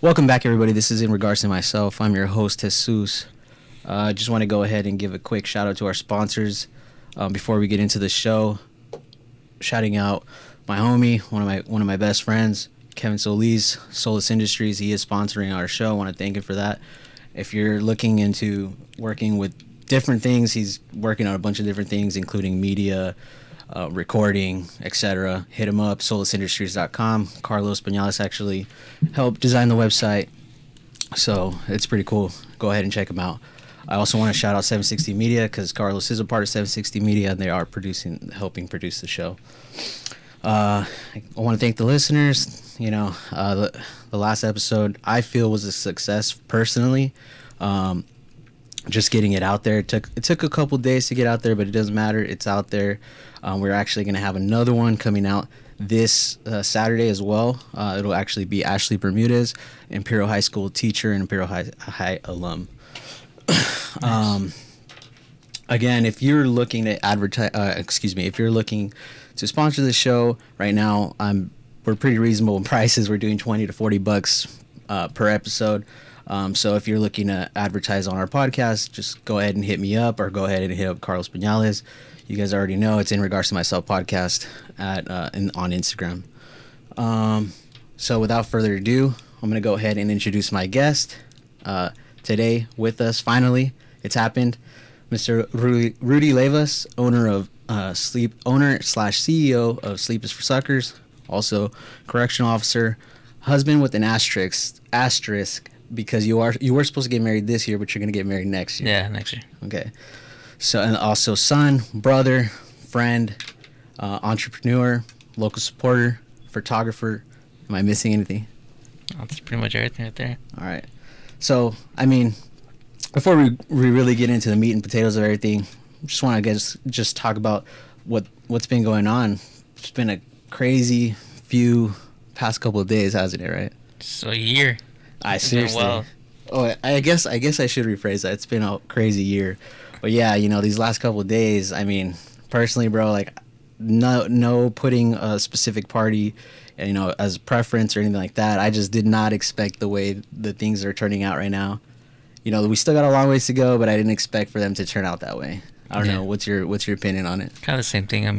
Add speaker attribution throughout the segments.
Speaker 1: Welcome back, everybody. This is In Regards to Myself. I'm your host, Jesus. I just want to go ahead and give a quick shout out to our sponsors before we get into the show. Shouting out my homie, one of my best friends, Kevin Solis, Solis Industries. He is sponsoring our show. I want to thank him for that. If you're looking into working with different things, he's working on a bunch of different things, including media, recording, etc. Hit him up, solisindustries.com. Carlos Banales actually helped design the website, so it's pretty cool. Go ahead and check him out. I also want to shout out 760 Media because Carlos is a part of 760 Media and they are helping produce the show. I want to thank the listeners. The last episode I feel was a success personally. Just getting it out there. It took a couple days to get out there, but it doesn't matter. It's out there. We're actually going to have another one coming out this Saturday as well. It'll actually be Ashley Bermudez, Imperial High School teacher and Imperial High alum. Nice. Again, if you're looking to if you're looking to sponsor the show right now, we're pretty reasonable in prices. We're doing $20 to $40 per episode. So if you're looking to advertise on our podcast, just go ahead and hit me up or go ahead and hit up Carlos Banales. You guys already know it's In Regards to Myself podcast on Instagram. So without further ado, I'm going to go ahead and introduce my guest. Today with us, finally, it's happened. Mr. Rudy Leyvas, owner/CEO of Sleep is for Suckers, also correctional officer, husband with an asterisk because you were supposed to get married this year, but you're going to get married next year.
Speaker 2: Yeah, next year.
Speaker 1: Okay. So, and also son, brother, friend, entrepreneur, local supporter, photographer. Am I missing anything?
Speaker 2: That's pretty much everything right there.
Speaker 1: All right. So, before we really get into the meat and potatoes of everything, just want to just talk about what's been going on. It's been a crazy past couple of days, hasn't it? Right.
Speaker 2: So a year.
Speaker 1: Seriously. Well. Oh, I guess I should rephrase that. It's been a crazy year, but yeah, these last couple of days. Personally, bro, like no putting a specific party, as preference or anything like that. I just did not expect the way the things are turning out right now. We still got a long ways to go, but I didn't expect for them to turn out that way. I don't know. What's your opinion on it?
Speaker 2: Kind of the same thing. I'm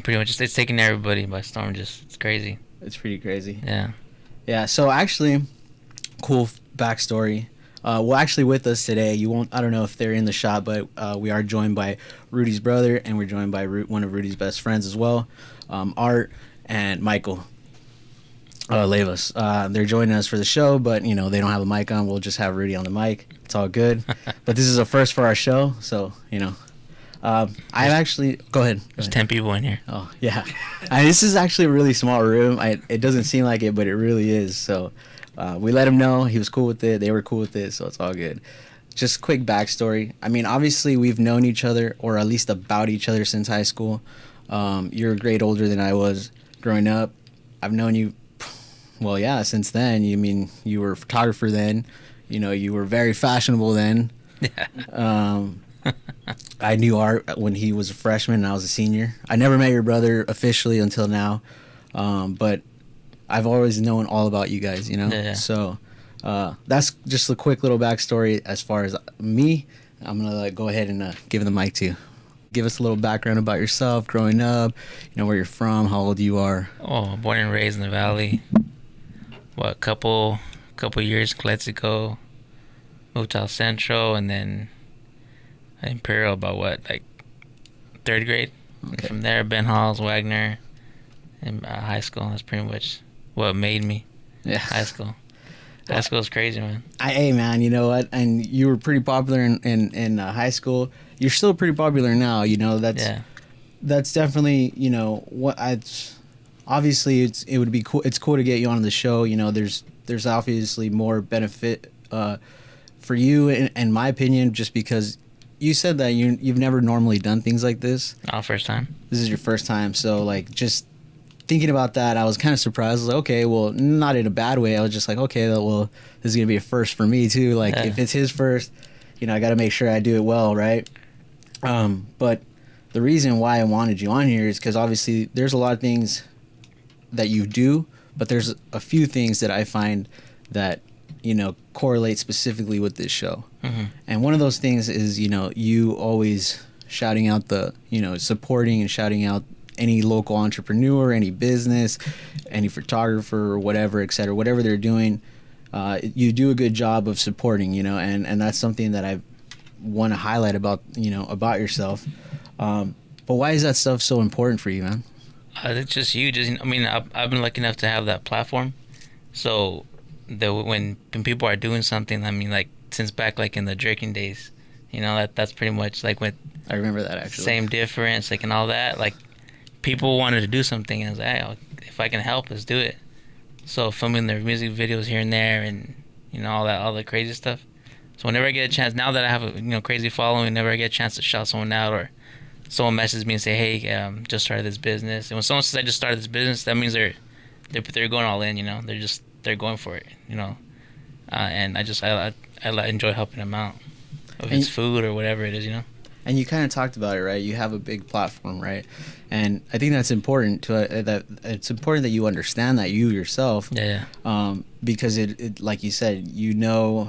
Speaker 2: pretty much it's taking everybody by storm. It's crazy.
Speaker 1: It's pretty crazy.
Speaker 2: Yeah.
Speaker 1: Yeah. So actually, cool backstory. Actually with us today, I don't know if they're in the shot, but we are joined by Rudy's brother, and we're joined by one of Rudy's best friends as well, Art and Michael Leyvas. They're joining us for the show, but they don't have a mic on. We'll just have Rudy on the mic. It's all good. But this is a first for our show, so I've actually go ahead.
Speaker 2: There's 10 people in here.
Speaker 1: Oh yeah, this is actually a really small room. It doesn't seem like it, but it really is. So we let him know he was cool with it. They were cool with it, so it's all good. Just quick backstory. Obviously we've known each other, or at least about each other, since high school. You're a grade older than I was growing up. I've known you. Well, yeah, since then. You were a photographer then. You were very fashionable then.
Speaker 2: Yeah.
Speaker 1: I knew Art when he was a freshman and I was a senior. I never met your brother officially until now, but I've always known all about you guys,
Speaker 2: Yeah.
Speaker 1: So that's just a quick little backstory as far as me. I'm going to go ahead and give the mic to you. Give us a little background about yourself, growing up, where you're from, how old you are.
Speaker 2: Oh, born and raised in the Valley. What, couple years in Calexico, moved to El Centro, and then Imperial about third grade.
Speaker 1: Okay.
Speaker 2: From there, Ben Halls, Wagner, and high school. That's pretty much what made me.
Speaker 1: Yeah.
Speaker 2: High school. High school is crazy, man.
Speaker 1: Hey, man, you know what? And you were pretty popular in high school. You're still pretty popular now. That's definitely obviously it would be cool. It's cool to get you on the show. There's obviously more benefit for you, in my opinion, just because you said that you've never normally done things like this.
Speaker 2: Oh, first time.
Speaker 1: This is your first time, so just thinking about that, I was kind of surprised. I was like, okay, well, not in a bad way. I was just like, okay, well, this is gonna be a first for me too. If it's his first, I got to make sure I do it well, right? But the reason why I wanted you on here is because obviously there's a lot of things that you do, but there's a few things that I find that, correlate specifically with this show.
Speaker 2: Mm-hmm.
Speaker 1: And one of those things is, you always shouting out supporting and shouting out any local entrepreneur, any business, any photographer, or whatever, et cetera, whatever they're doing. You do a good job of supporting, and that's something that I want to highlight about yourself. But why is that stuff so important for you, man?
Speaker 2: It's just huge. I mean, I've been lucky enough to have that platform. So when people are doing something, I mean, like since back like in the jerking days, that's pretty much like with
Speaker 1: I remember that actually.
Speaker 2: Same difference, like and all that. Like people wanted to do something, and I was like, hey, if I can help, let's do it. So filming their music videos here and there, and all the crazy stuff. So whenever I get a chance, now that I have a crazy following, whenever I get a chance to shout someone out or someone messages me and say, hey, just started this business. And when someone says I just started this business, that means they're going all in, they're going for it, and I enjoy helping them out. If it's food or whatever it is,
Speaker 1: And you kind of talked about it, right? You have a big platform, right? And I think that's important that it's important that you understand that you yourself.
Speaker 2: Yeah.
Speaker 1: Because it like you said,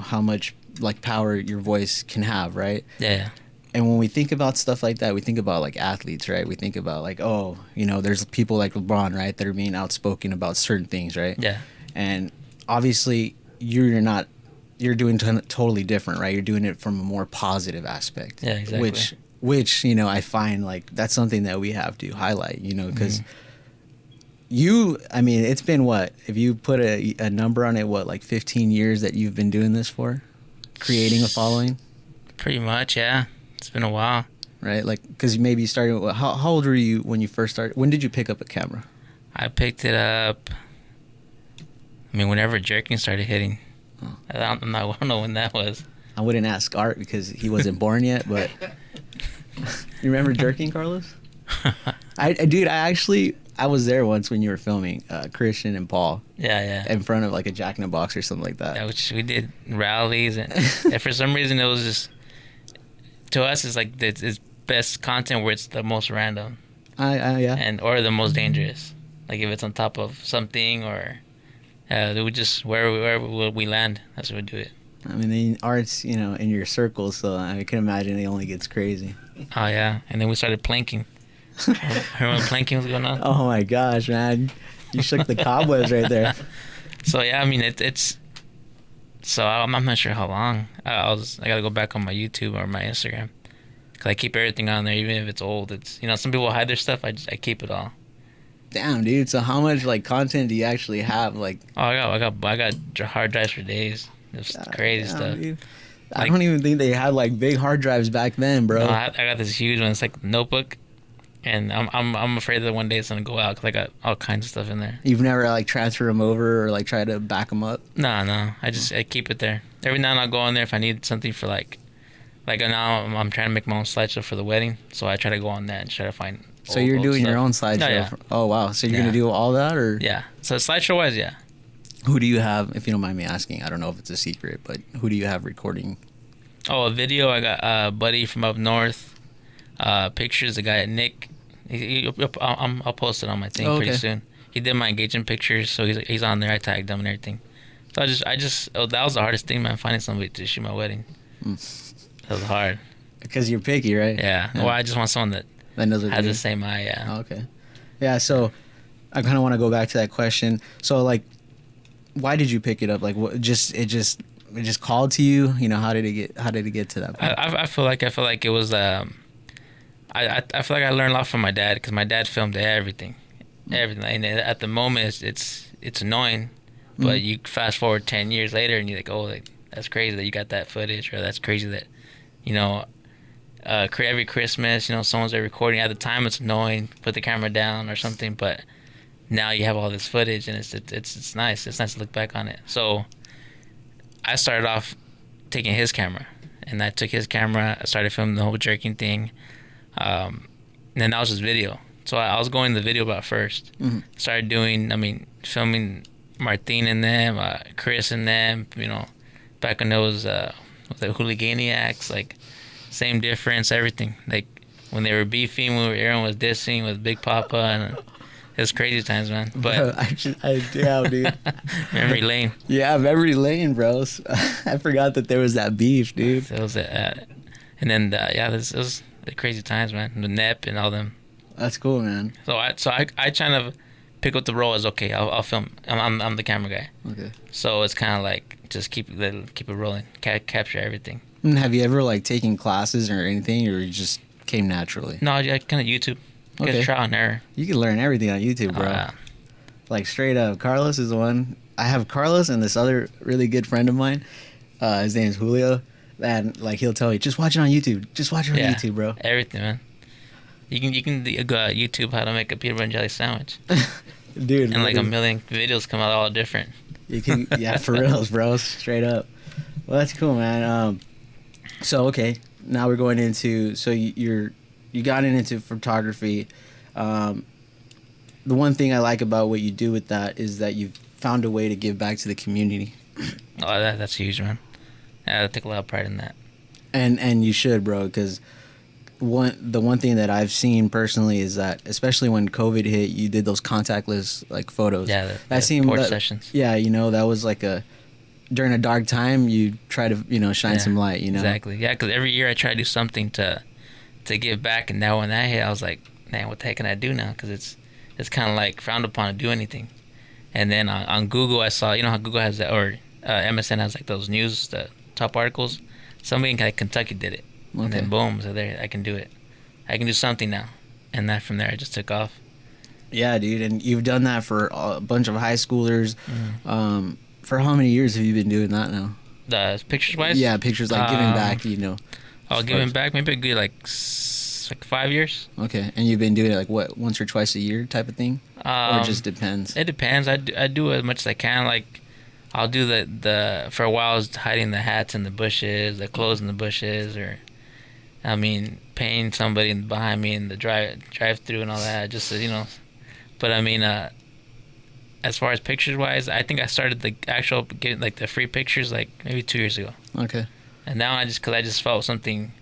Speaker 1: how much like power your voice can have, right?
Speaker 2: Yeah.
Speaker 1: And when we think about stuff like that, we think about like athletes, right? We think about like, there's people like LeBron, right, that are being outspoken about certain things, right?
Speaker 2: Yeah.
Speaker 1: And obviously, you're doing totally different, right? You're doing it from a more positive aspect.
Speaker 2: Yeah, exactly.
Speaker 1: Which I find like that's something that we have to highlight, because it's been what? If you put a number on it, like 15 years that you've been doing this for? Creating a following?
Speaker 2: Pretty much, yeah. It's been a while.
Speaker 1: Right? Like, because maybe you started, how old were you when you first started? When did you pick up a camera?
Speaker 2: I picked it up, whenever jerking started hitting. Oh. I don't know when that was.
Speaker 1: I wouldn't ask Art because he wasn't born yet, but you remember jerking, Carlos? I was there once when you were filming Christian and Paul.
Speaker 2: Yeah.
Speaker 1: In front of like a Jack in the Box or something like that.
Speaker 2: Yeah, which we did rallies, and for some reason it was just, to us, it's like it's best content where it's the most random.
Speaker 1: Yeah.
Speaker 2: Or the most dangerous. Like if it's on top of something or we just wherever we land, that's where we do it.
Speaker 1: Art's in your circle, so I can imagine it only gets crazy.
Speaker 2: Oh yeah, and then we started planking. Remember when planking was going on?
Speaker 1: Oh my gosh, man! You shook the cobwebs right there.
Speaker 2: So yeah, it's. So I'm not sure how long. I gotta go back on my YouTube or my Instagram, cause I keep everything on there, even if it's old. It's some people hide their stuff. I keep it all.
Speaker 1: Damn, dude. So how much like content do you actually have? Like,
Speaker 2: I got hard drives for days. Just crazy stuff.
Speaker 1: Dude. I don't even think they had like big hard drives back then, bro.
Speaker 2: No, I got this huge one. It's like a notebook, and I'm afraid that one day it's gonna go out because I got all kinds of stuff in there.
Speaker 1: You've never like transfer them over or like try to back them up?
Speaker 2: No. I keep it there. Every now and then I'll go on there if I need something for like now I'm trying to make my own slideshow for the wedding, so I try to go on that and try to find.
Speaker 1: So you're doing your own slideshow?
Speaker 2: Oh, yeah.
Speaker 1: Oh wow! So you're gonna do all that, or?
Speaker 2: Yeah. So slideshow wise, yeah.
Speaker 1: Who do you have, if you don't mind me asking? I don't know if it's a secret, but who do you have recording?
Speaker 2: Oh, a video. I got a buddy from up north. Pictures. The guy Nick. I'll post it on my thing pretty soon. He did my engagement pictures, so he's on there. I tagged him and everything. So that was the hardest thing, man. Finding somebody to shoot my wedding. That was hard.
Speaker 1: Because you're picky, right?
Speaker 2: Yeah. Well, I just want someone that
Speaker 1: knows what
Speaker 2: has the same eye. Yeah.
Speaker 1: Oh, okay. Yeah. So I kind of want to go back to that question. So like, why did you pick it up? Like, what? It just called to you. How did it get to that point?
Speaker 2: I feel like it was. I feel like I learned a lot from my dad because my dad filmed everything. And at the moment, it's annoying, but you fast forward 10 years later and you're like, oh, that's crazy that you got that footage, or that's crazy that, every Christmas, someone's there recording. At the time, it's annoying. Put the camera down or something, but now you have all this footage and it's nice. It's nice to look back on it. So I started off taking his camera, and I took his camera. I started filming the whole jerking thing. And then that was just video. So I was going the video about first. Started doing, filming Martin and them, Chris and them, back when there was the hooliganiacs, like same difference, everything. Like when they were beefing, when Aaron was dissing with Big Papa, It's crazy times, man. But
Speaker 1: Bro, yeah, dude.
Speaker 2: memory lane.
Speaker 1: Yeah, memory lane, bros. I forgot that there was that beef, dude.
Speaker 2: So it was and then this was the crazy times, man. The NEP and all them.
Speaker 1: That's cool, man.
Speaker 2: So I kind of pick up the role as okay. I'll film. I'm the camera guy.
Speaker 1: Okay.
Speaker 2: So it's kind of like just keep it rolling, capture everything.
Speaker 1: And have you ever like taken classes or anything, or you just came naturally?
Speaker 2: No, I kind of YouTube.
Speaker 1: Okay.
Speaker 2: Trial and error.
Speaker 1: You can learn everything on YouTube, bro. Like straight up. Carlos is the one. I have Carlos and this other really good friend of mine. His name is Julio. And like he'll tell you, just watch it on YouTube. Just watch it on YouTube, bro.
Speaker 2: Everything, man. You can go on YouTube how to make a peanut butter and jelly sandwich.
Speaker 1: Dude.
Speaker 2: And like a million videos come out all different.
Speaker 1: You can, yeah, for reals, bro. Straight up. Well, that's cool, man. So okay, now we're going into you got into photography. The one thing I like about what you do with that is that you've found a way to give back to the community.
Speaker 2: Oh, that's huge, man. I take a lot of pride in that.
Speaker 1: And you should, bro, because the one thing that I've seen personally is that, especially when COVID hit, you did those contactless like photos.
Speaker 2: Yeah,
Speaker 1: that seemed
Speaker 2: porch sessions.
Speaker 1: Yeah, that was like during a dark time, you try to shine some light.
Speaker 2: Exactly. Yeah, because every year I try to do something to give back, and now when that hit, I was like, man, what the heck can I do now? Because it's kind of like frowned upon to do anything. And then on Google, I saw how Google has that, or MSN has like those news, the top articles. Somebody in Kentucky did it. Okay. And then boom, so there, I can do it. I can do something now. And that from there, I just took off.
Speaker 1: Yeah, dude, and you've done that for a bunch of high schoolers.
Speaker 2: Mm-hmm.
Speaker 1: For how many years have you been doing that now?
Speaker 2: The pictures-wise?
Speaker 1: Yeah, pictures, like giving back,
Speaker 2: Oh, giving back? Maybe a good, like 5 years.
Speaker 1: Okay, and you've been doing it, like, what, once or twice a year type of thing? Or it just depends?
Speaker 2: It depends. I do as much as I can. Like, I'll do the for a while, I was hiding the hats in the bushes, the clothes in the bushes, or... paying somebody behind me in the drive-through and all that, just so, But as far as pictures-wise, I think I started the actual getting like the free pictures like maybe 2 years ago.
Speaker 1: Okay.
Speaker 2: And now because I just felt something.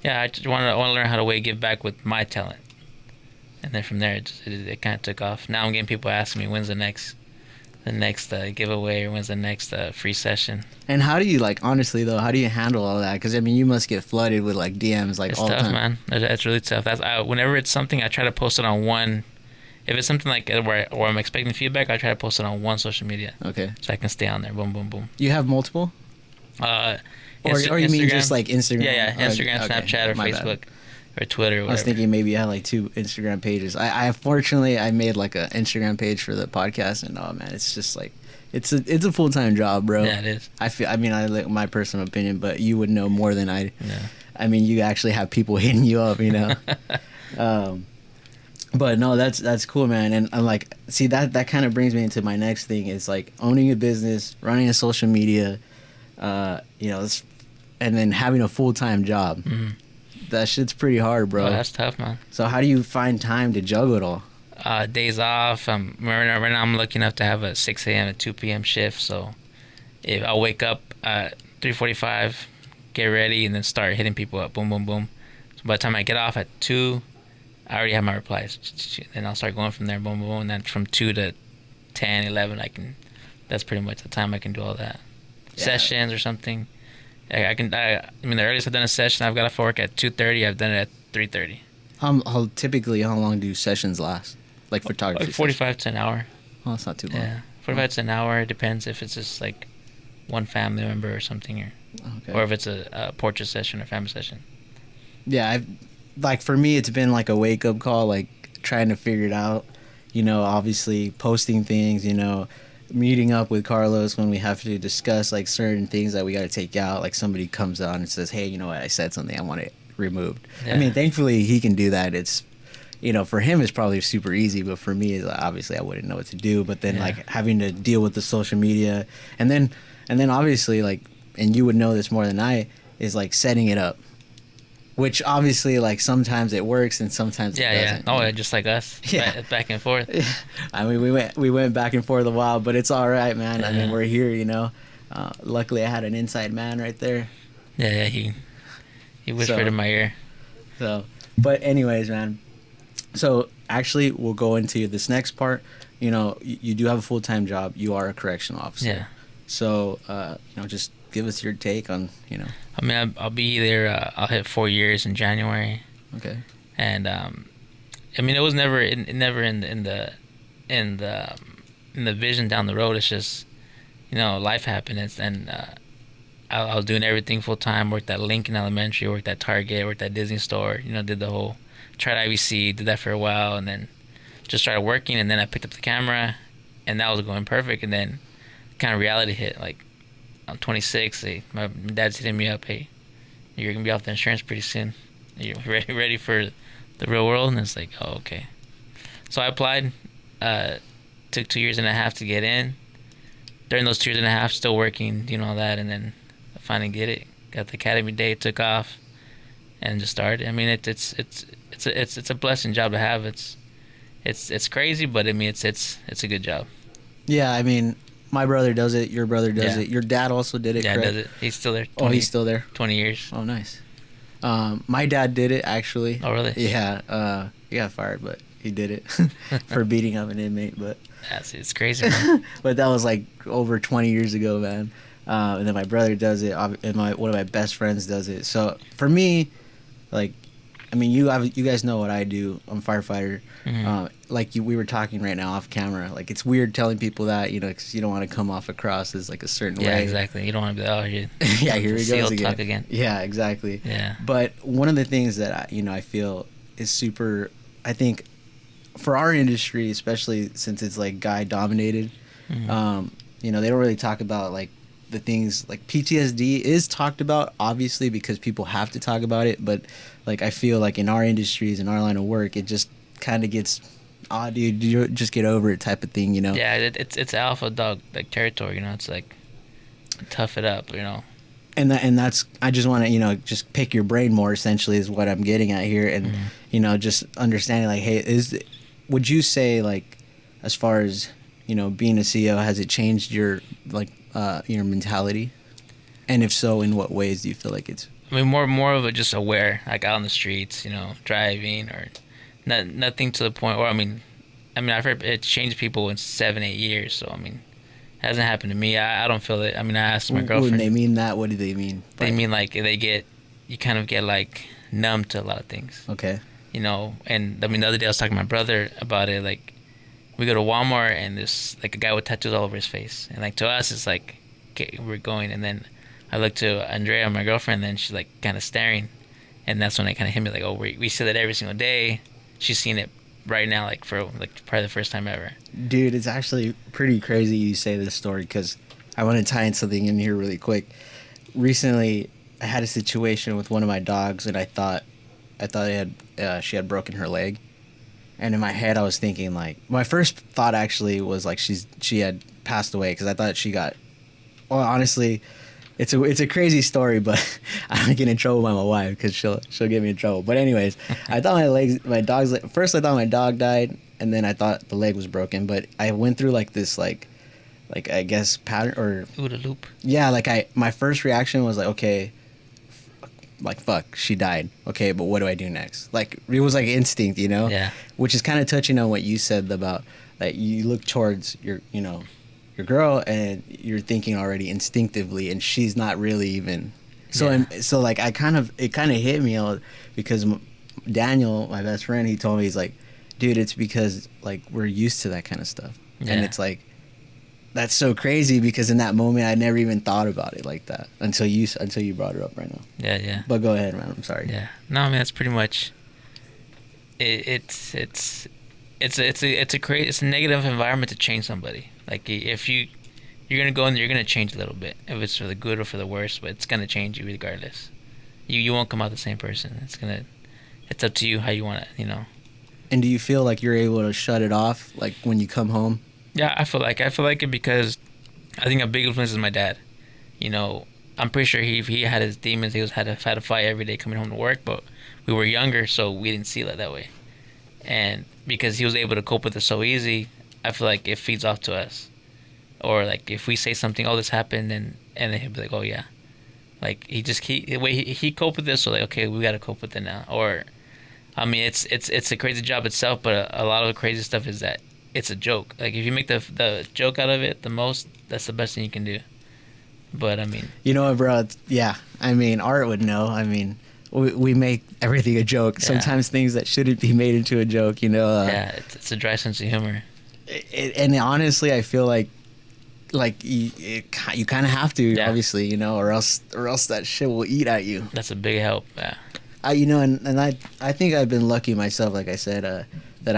Speaker 2: Yeah, I just want to learn how to give back with my talent. And then from there, it kind of took off. Now I'm getting people asking me when's the next giveaway, or when's the next free session. And
Speaker 1: how do you, like, honestly though, how do you handle all that? Because you must get flooded with like DMs like all the time.
Speaker 2: It's tough, man. It's really tough. Whenever it's something, I try to post it on one. If it's something like where I'm expecting feedback, I try to post it on one social media.
Speaker 1: Okay.
Speaker 2: So I can stay on there. Boom, boom, boom.
Speaker 1: You have multiple? Or you mean just like Instagram?
Speaker 2: Yeah, Instagram, okay. Snapchat, or Facebook. Or Twitter, or whatever.
Speaker 1: I was thinking maybe you had like 2 Instagram pages. I fortunately made like an Instagram page for the podcast, and oh man, it's just like it's a full-time job, bro.
Speaker 2: Yeah, it is.
Speaker 1: I like my personal opinion, but you would know more than I.
Speaker 2: Yeah.
Speaker 1: You actually have people hitting you up, But no, that's cool, man. And I'm like, see, that kind of brings me into my next thing. Is like owning a business, running a social media, and then having a full-time job.
Speaker 2: Mm-hmm.
Speaker 1: That shit's pretty hard, bro.
Speaker 2: Oh, that's tough, man.
Speaker 1: So how do you find time to juggle it all?
Speaker 2: Days off. Right now I'm lucky enough to have a 6 a.m. to 2 p.m. shift. So if I wake up at 3:45, get ready, and then start hitting people up. Boom, boom, boom. So by the time I get off at 2, I already have my replies. Then I'll start going from there. Boom, boom, boom. And then from 2 to 10, 11, that's pretty much the time I can do all that. Yeah. Sessions or something. The earliest I've done a session, I've got off work at 2:30. I've done it at 3:30.
Speaker 1: How long do sessions last? Like photography?
Speaker 2: Like 45 to an hour.
Speaker 1: Oh, that's not too long.
Speaker 2: Yeah, 45 to an hour. It depends if it's just like one family member or something, or if it's a portrait session or family session.
Speaker 1: Yeah, for me, it's been like a wake up call, like trying to figure it out. Obviously posting things. Meeting up with Carlos when we have to discuss like certain things that we got to take out. Like somebody comes on and says, "Hey, you know what? I said something. I want it removed." Yeah. Thankfully he can do that. It's, for him it's probably super easy, but for me, obviously I wouldn't know what to do. But then like having to deal with the social media, and then obviously like, and you would know this more than I, is like setting it up. Which obviously, like, sometimes it works and sometimes it doesn't.
Speaker 2: Yeah. Oh, just like us. Yeah. Back and forth.
Speaker 1: We went back and forth a while, but it's all right, man. Yeah. We're here, Luckily, I had an inside man right there.
Speaker 2: Yeah, he whispered in my ear.
Speaker 1: So, but anyways, man, So actually, we'll go into this next part. You know, you do have a full time job. You are a correctional officer.
Speaker 2: Yeah.
Speaker 1: So just give us your take on
Speaker 2: I mean, I'll be there. I'll hit 4 years in January,
Speaker 1: Okay.
Speaker 2: and I mean, it was never never in the vision down the road. It's just life happened, and I was doing everything full time. Worked at Lincoln Elementary, worked at Target, worked at Disney Store. Did the whole tried IVC, did that for a while, and then just started working. And then I picked up the camera, and that was going perfect. And then kind of reality hit. Like I'm 26. My dad's hitting me up. Hey, you're gonna be off the insurance pretty soon. You're ready for the real world? And it's like, oh, okay. So I applied. Took 2.5 years to get in. During those 2.5 years, still working, all that, and then I finally get it. Got the academy day, took off, and just started. I mean, it's a blessing job to have. It's crazy, but I mean, it's a good job.
Speaker 1: Yeah, I mean, my brother does it. Your brother does
Speaker 2: Yeah.
Speaker 1: it. Your dad also did it.
Speaker 2: Yeah,
Speaker 1: correct?
Speaker 2: does it. He's still there.
Speaker 1: He's still there.
Speaker 2: 20 years.
Speaker 1: Oh, nice. My dad did it actually.
Speaker 2: Oh, really?
Speaker 1: Yeah. He got fired, but he did it for beating up an inmate. But
Speaker 2: It's crazy, man.
Speaker 1: but that was like over 20 years ago, man. And then my brother does it, and one of my best friends does it. So for me, like, I mean, you guys know what I do. I'm a firefighter.
Speaker 2: Mm-hmm.
Speaker 1: We were talking right now off camera. Like, it's weird telling people that, because you don't want to come off across as like a certain
Speaker 2: Yeah,
Speaker 1: way.
Speaker 2: exactly. You don't want to be
Speaker 1: yeah, here he goes
Speaker 2: talk again.
Speaker 1: Yeah, exactly.
Speaker 2: Yeah.
Speaker 1: But one of the things that I feel is super, I think, for our industry, especially since it's like guy dominated,
Speaker 2: Mm-hmm.
Speaker 1: they don't really talk about like the things like PTSD is talked about, obviously, because people have to talk about it. But like, I feel like in our industries, in our line of work, it just kind of gets, dude, you just get over it type of thing,
Speaker 2: Yeah, it's alpha dog like territory. It's like tough it up.
Speaker 1: And that's, I just want to just pick your brain more, essentially, is what I'm getting at here. And just understanding, like, hey, would you say, like, as far as being a CEO, has it changed your your mentality? And if so, in what ways do you feel like it's?
Speaker 2: I mean, more of a just aware, like out on the streets, driving or nothing to the point. Or I mean, I've heard it changed people in 7-8 years. So I mean, it hasn't happened to me. I don't feel it. I mean, I asked my girlfriend.
Speaker 1: When they mean that, what do they mean?
Speaker 2: They mean like you kind of get like numb to a lot of things.
Speaker 1: Okay.
Speaker 2: And I mean, the other day I was talking to my brother about it. Like, we go to Walmart and there's like a guy with tattoos all over his face, and like to us it's like, okay, we're going, and then I look to Andrea, my girlfriend, and she's like kind of staring, and that's when it kind of hit me like, oh, we see that every single day. She's seen it right now, like for like probably the first time ever.
Speaker 1: Dude, it's actually pretty crazy you say this story, because I want to tie in something in here really quick. Recently, I had a situation with one of my dogs, and I thought she had broken her leg. And in my head, I was thinking, like, my first thought actually was like she had passed away, because I thought she got. Well, honestly, it's a crazy story, but I don't get in trouble by my wife, because she'll get me in trouble. But anyways, I thought first I thought my dog died, and then I thought the leg was broken. But I went through like this like I guess pattern or
Speaker 2: OODA loop.
Speaker 1: Yeah, my first reaction was like, okay, like, fuck, she died. Okay, but what do I do next? Like, it was like instinct,
Speaker 2: Yeah.
Speaker 1: Which is kind of touching on what you said about that you look towards your girl, and you're thinking already instinctively, and she's not really even. So
Speaker 2: Yeah.
Speaker 1: so like it kind of hit me because Daniel, my best friend, he told me, he's like, dude, it's because like we're used to that kind of stuff, and it's like. That's so crazy, because in that moment I never even thought about it like that until you brought it up right now.
Speaker 2: Yeah.
Speaker 1: But go ahead, man. I'm sorry.
Speaker 2: Yeah. No, I mean, that's pretty much. It's a negative environment to change somebody. Like, if you're gonna go in there, you're gonna change a little bit. If it's for the good or for the worse, but it's gonna change you regardless. You won't come out the same person. It's up to you how you want it.
Speaker 1: And do you feel like you're able to shut it off, like when you come home?
Speaker 2: Yeah, I feel like it, because I think a big influence is my dad. I'm pretty sure he had his demons. He had to fight every day coming home to work, but we were younger, so we didn't see it that way. And because he was able to cope with it so easy, I feel like it feeds off to us. Or like if we say something, oh, this happened, and then he'll be like, oh yeah, like the way he coped with this, so like, okay, we got to cope with it now. Or I mean, it's a crazy job itself, but a lot of the crazy stuff is that it's a joke. Like if you make the joke out of it the most, that's the best thing you can do. But I mean,
Speaker 1: You know what, bro? Yeah. I mean, Art would know. I mean, we make everything a joke.
Speaker 2: Yeah.
Speaker 1: Sometimes things that shouldn't be made into a joke, you know.
Speaker 2: yeah, it's a dry sense of humor.
Speaker 1: And honestly, I feel like you kind of have to,
Speaker 2: Yeah.
Speaker 1: obviously, you know, or else that shit will eat at you.
Speaker 2: That's a big help. Yeah.
Speaker 1: You know, and I think I've been lucky myself, like I said, that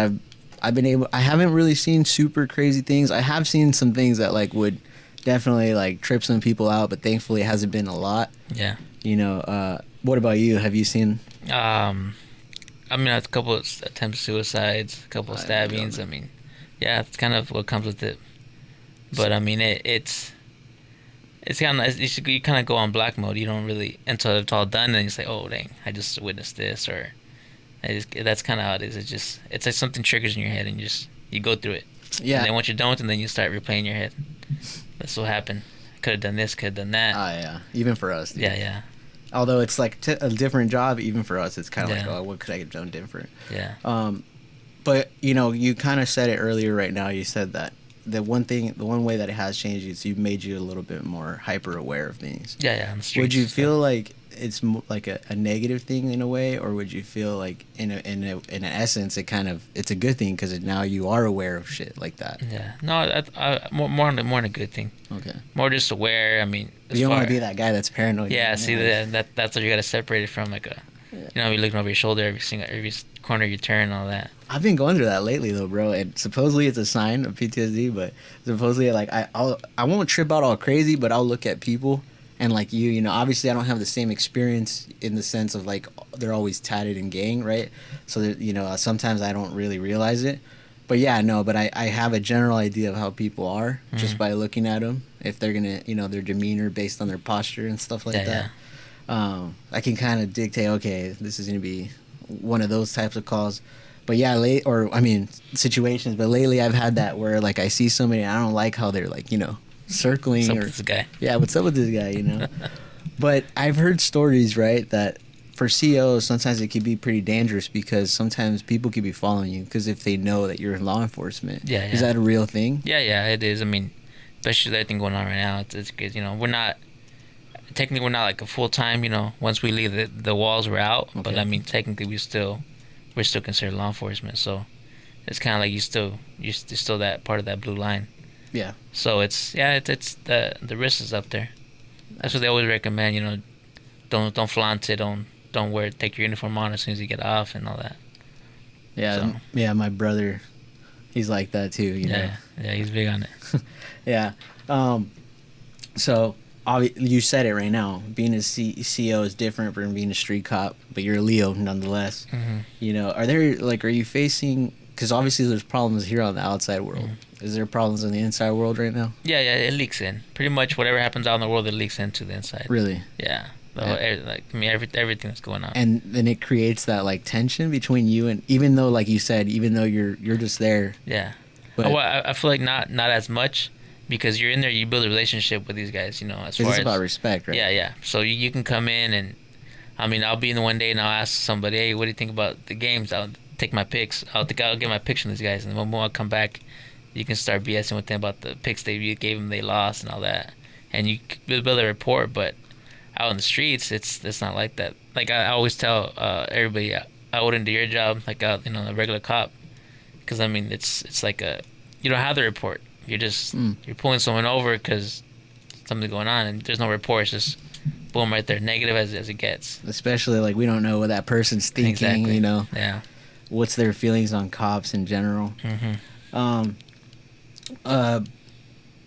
Speaker 1: I've been able. I haven't really seen super crazy things. I have seen some things that like would definitely like trip some people out, but thankfully it hasn't been a lot.
Speaker 2: Yeah.
Speaker 1: You know, what about you? Have you seen?
Speaker 2: I mean, a couple of attempted suicides, a couple of stabbings. I mean, yeah, it's kind of what comes with it. But I mean, it's kind of you kind of go on black mode. You don't really until it's all done, and you say, "Oh, dang, I just witnessed this," or that's kind of how it is. It's like something triggers in your head, and you go through it.
Speaker 1: Yeah.
Speaker 2: And then once you don't, and then you start replaying your head. That's what happened. Could have done this. Could have done that.
Speaker 1: Oh yeah, even for us. Dude.
Speaker 2: Yeah.
Speaker 1: Although it's like a different job, even for us, it's kind of like,
Speaker 2: Yeah.
Speaker 1: oh, what could I have done different?
Speaker 2: Yeah.
Speaker 1: But you know, you kind of said it earlier. Right now, you said that the one way that it has changed is you've made you a little bit more hyper aware of things.
Speaker 2: Yeah. On the streets.
Speaker 1: Would you feel like it's like a negative thing in a way, or would you feel like in an essence it's a good thing because now you are aware of shit like that?
Speaker 2: Yeah. No, more on a good thing.
Speaker 1: Okay.
Speaker 2: More just aware. I mean,
Speaker 1: You don't want to be that guy that's paranoid.
Speaker 2: Yeah.
Speaker 1: You know?
Speaker 2: See that's what you got to separate it from. Like you know, you're looking over your shoulder every corner you turn and all that.
Speaker 1: I've been going through that lately though, bro, and supposedly it's a sign of PTSD, but supposedly like I won't trip out all crazy, but I'll look at people and like you know, obviously I don't have the same experience in the sense of like they're always tatted and gang, right? So that, you know, sometimes I don't really realize it. But yeah, no, but I have a general idea of how people are just by looking at them, if they're going to, you know, their demeanor based on their posture and stuff like that. Yeah. I can kind of dictate, okay, this is going to be one of those types of calls. But yeah, situations. But lately I've had that where like I see somebody and I don't like how they're like, you know, circling.
Speaker 2: What's up with this guy?
Speaker 1: Yeah, what's up with this guy, you know? But I've heard stories, right, that for COs, sometimes it can be pretty dangerous because sometimes people could be following you because if they know that you're in law enforcement.
Speaker 2: Yeah.
Speaker 1: Is that a real thing?
Speaker 2: Yeah, it is. I mean, especially with everything going on right now, it's good. You know, we're not like a full time. You know, once we leave the walls, we're out. Okay. But I mean, technically, we're still considered law enforcement. So it's kind of like you're still that part of that blue line.
Speaker 1: Yeah.
Speaker 2: So it's the risk is up there. That's what they always recommend. You know, don't flaunt it. Don't take your uniform on as soon as you get off and all that.
Speaker 1: Yeah. So. Yeah. My brother, he's like that too. You know?
Speaker 2: Yeah. He's big on it.
Speaker 1: Yeah. So you said it right now. Being a CO is different from being a street cop, but you're a Leo nonetheless.
Speaker 2: Mm-hmm.
Speaker 1: You know, are you facing? Because obviously there's problems here on the outside world. Mm-hmm. Is there problems in the inside world right now?
Speaker 2: Yeah, it leaks in. Pretty much whatever happens out in the world, it leaks into the inside.
Speaker 1: Really?
Speaker 2: Yeah. Everything that's going on.
Speaker 1: And then it creates that like tension between you and, even though like you said, even though you're just there.
Speaker 2: Yeah.
Speaker 1: But
Speaker 2: I feel like not as much because you're in there, you build a relationship with these guys. You know, as far as
Speaker 1: it's about respect, right?
Speaker 2: Yeah. So you can come in and, I mean, I'll be in the one day and I'll ask somebody, hey, what do you think about the games? I'll take my picks. I'll get my picks from these guys, and when I come back, you can start BSing with them about the picks they gave them, they lost, and all that, and you build a rapport. But out in the streets, it's not like that. Like I always tell everybody, I wouldn't do your job like out, you know, a regular cop, because I mean it's like you don't have the report. You're just you're pulling someone over because something's going on, and there's no report. It's just boom right there, negative as it gets.
Speaker 1: Especially like we don't know what that person's thinking.
Speaker 2: Exactly.
Speaker 1: You know.
Speaker 2: Yeah.
Speaker 1: What's their feelings on cops in general.
Speaker 2: Mm-hmm.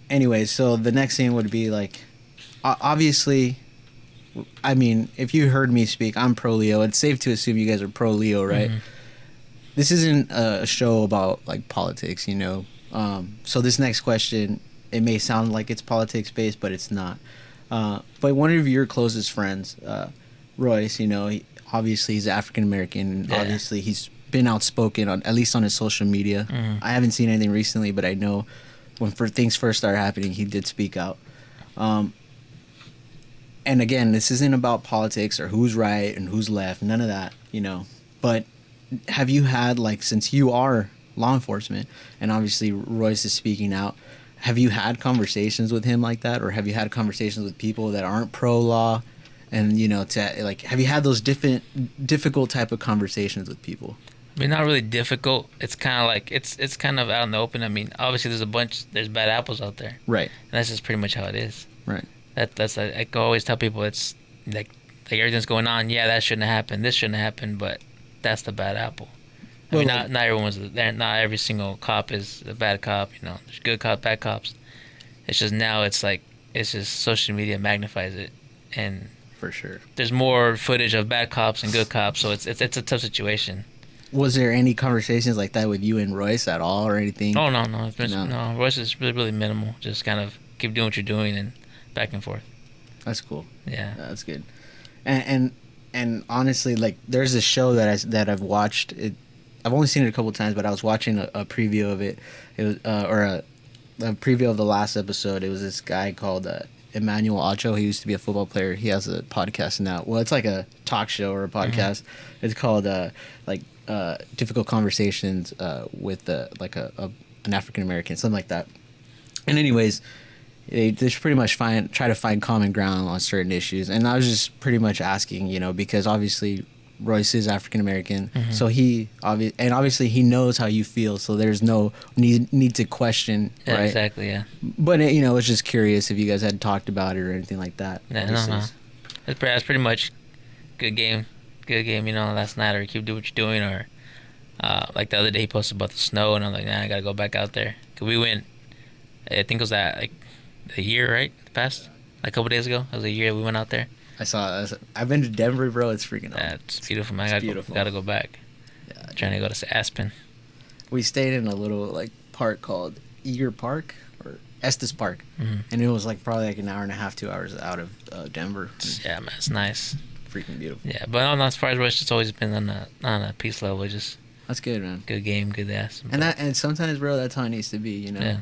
Speaker 1: Anyways, so the next thing would be like, obviously, I mean, if you heard me speak, I'm pro Leo. It's safe to assume you guys are pro Leo, right? Mm-hmm. This isn't a show about like politics, you know. So this next question, it may sound like it's politics based, but it's not. But one of your closest friends, Ruiz, you know, obviously he's African American. Yeah. Obviously he's been outspoken at least on his social media. Mm-hmm. I haven't seen anything recently, but I know when things first started happening, he did speak out. And again, this isn't about politics or who's right and who's left, none of that, you know. But have you had, like, since you are law enforcement and obviously Royce is speaking out, have you had conversations with him like that, or have you had conversations with people that aren't pro law, and to like, have you had those difficult type of conversations with people?
Speaker 2: I mean, not really difficult. It's kind of like it's kind of out in the open. I mean, obviously there's bad apples out there,
Speaker 1: Right.
Speaker 2: and that's just pretty much how it is.
Speaker 1: Right.
Speaker 2: That's I always tell people it's like everything's going on. Yeah, that shouldn't have happened. This shouldn't have happened. But that's the bad apple. I mean, not everyone's there. Not every single cop is a bad cop. There's good cops, bad cops. It's just now it's just social media magnifies it, and
Speaker 1: for sure
Speaker 2: there's more footage of bad cops and good cops. So it's a tough situation.
Speaker 1: Was there any conversations like that with you and Royce at all, or anything?
Speaker 2: Oh, no. No, Royce is really, really minimal. Just kind of keep doing what you're doing and back and forth.
Speaker 1: That's cool.
Speaker 2: Yeah.
Speaker 1: That's good. And honestly, like, there's a show that I've watched. I've only seen it a couple times, but I was watching a preview of it. It was a preview of the last episode. It was this guy called Emmanuel Ocho. He used to be a football player. He has a podcast now. Well, it's like a talk show or a podcast. Mm-hmm. It's called Difficult Conversations with an African American, something like that. And anyways, they just pretty much try to find common ground on certain issues. And I was just pretty much asking, because obviously Royce is African American, mm-hmm. so obviously he knows how you feel, so there's no need to question,
Speaker 2: yeah,
Speaker 1: right?
Speaker 2: Exactly, yeah.
Speaker 1: But I was just curious if you guys had talked about it or anything like that.
Speaker 2: Yeah, no. That's pretty much good game, last night, or keep doing what you're doing, or like the other day he posted about the snow, and I'm like, I gotta go back out there. 'Cause we went, I think it was a year, right? Past, like a couple days ago. It was a year we went out there.
Speaker 1: I saw. I've been to Denver, bro. It's freaking awesome.
Speaker 2: Yeah, it's beautiful, man. Gotta go back. Yeah, trying to go to Aspen.
Speaker 1: We stayed in a little park called Eager Park or Estes Park, mm-hmm. and it was probably an hour and a half, 2 hours out of Denver.
Speaker 2: Yeah, man, it's nice.
Speaker 1: Freaking beautiful.
Speaker 2: Yeah, but as far as Rush, it's always been on a peace level. Just
Speaker 1: that's good, man.
Speaker 2: Good game, good ass.
Speaker 1: And sometimes, bro, that's how it needs to be.
Speaker 2: Yeah.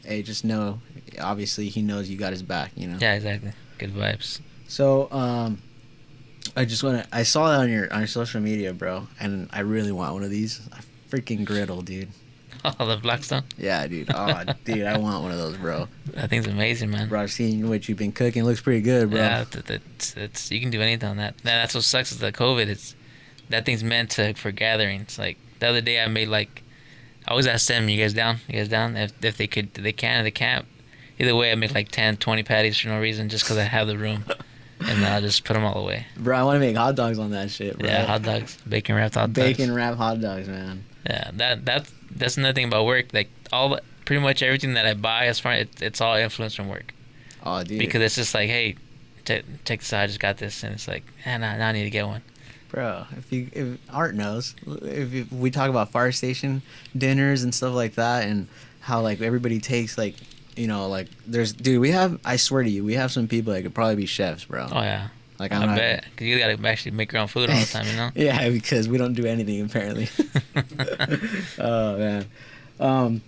Speaker 1: Hey, just know. Obviously, he knows you got his back.
Speaker 2: Yeah, exactly. Good vibes.
Speaker 1: So, I saw that on your social media, bro, and I really want one of these. A freaking griddle, dude.
Speaker 2: Oh, the Blackstone?
Speaker 1: Yeah, dude. Oh, dude, I want one of those, bro.
Speaker 2: That thing's amazing, man.
Speaker 1: Bro, I've seen what you've been cooking. It looks pretty good, bro.
Speaker 2: Yeah, it's you can do anything on that. That's what sucks is the COVID. That thing's meant for gatherings. Like the other day, I made I always ask them, "You guys down? You guys down? If they could, they can. If they can't, either way, I make 10, 20 patties for no reason, just because I have the room." And I'll just put them all away.
Speaker 1: Bro, I want to make hot dogs on that shit, bro.
Speaker 2: Yeah, hot dogs. Bacon wrapped hot dogs.
Speaker 1: Bacon wrapped hot dogs, man.
Speaker 2: Yeah, that's another thing about work. Pretty much everything that I buy, it's all influenced from work.
Speaker 1: Oh, dude.
Speaker 2: Because it's just hey, check this out, I just got this. And it's now I need to get one.
Speaker 1: Bro, if Art knows, if we talk about fire station dinners and stuff like that, and how everybody takes I swear to you, we have some people that could probably be chefs, bro.
Speaker 2: Oh yeah. I bet. Because you gotta actually make your own food all the time,
Speaker 1: Yeah, because we don't do anything apparently. Oh man.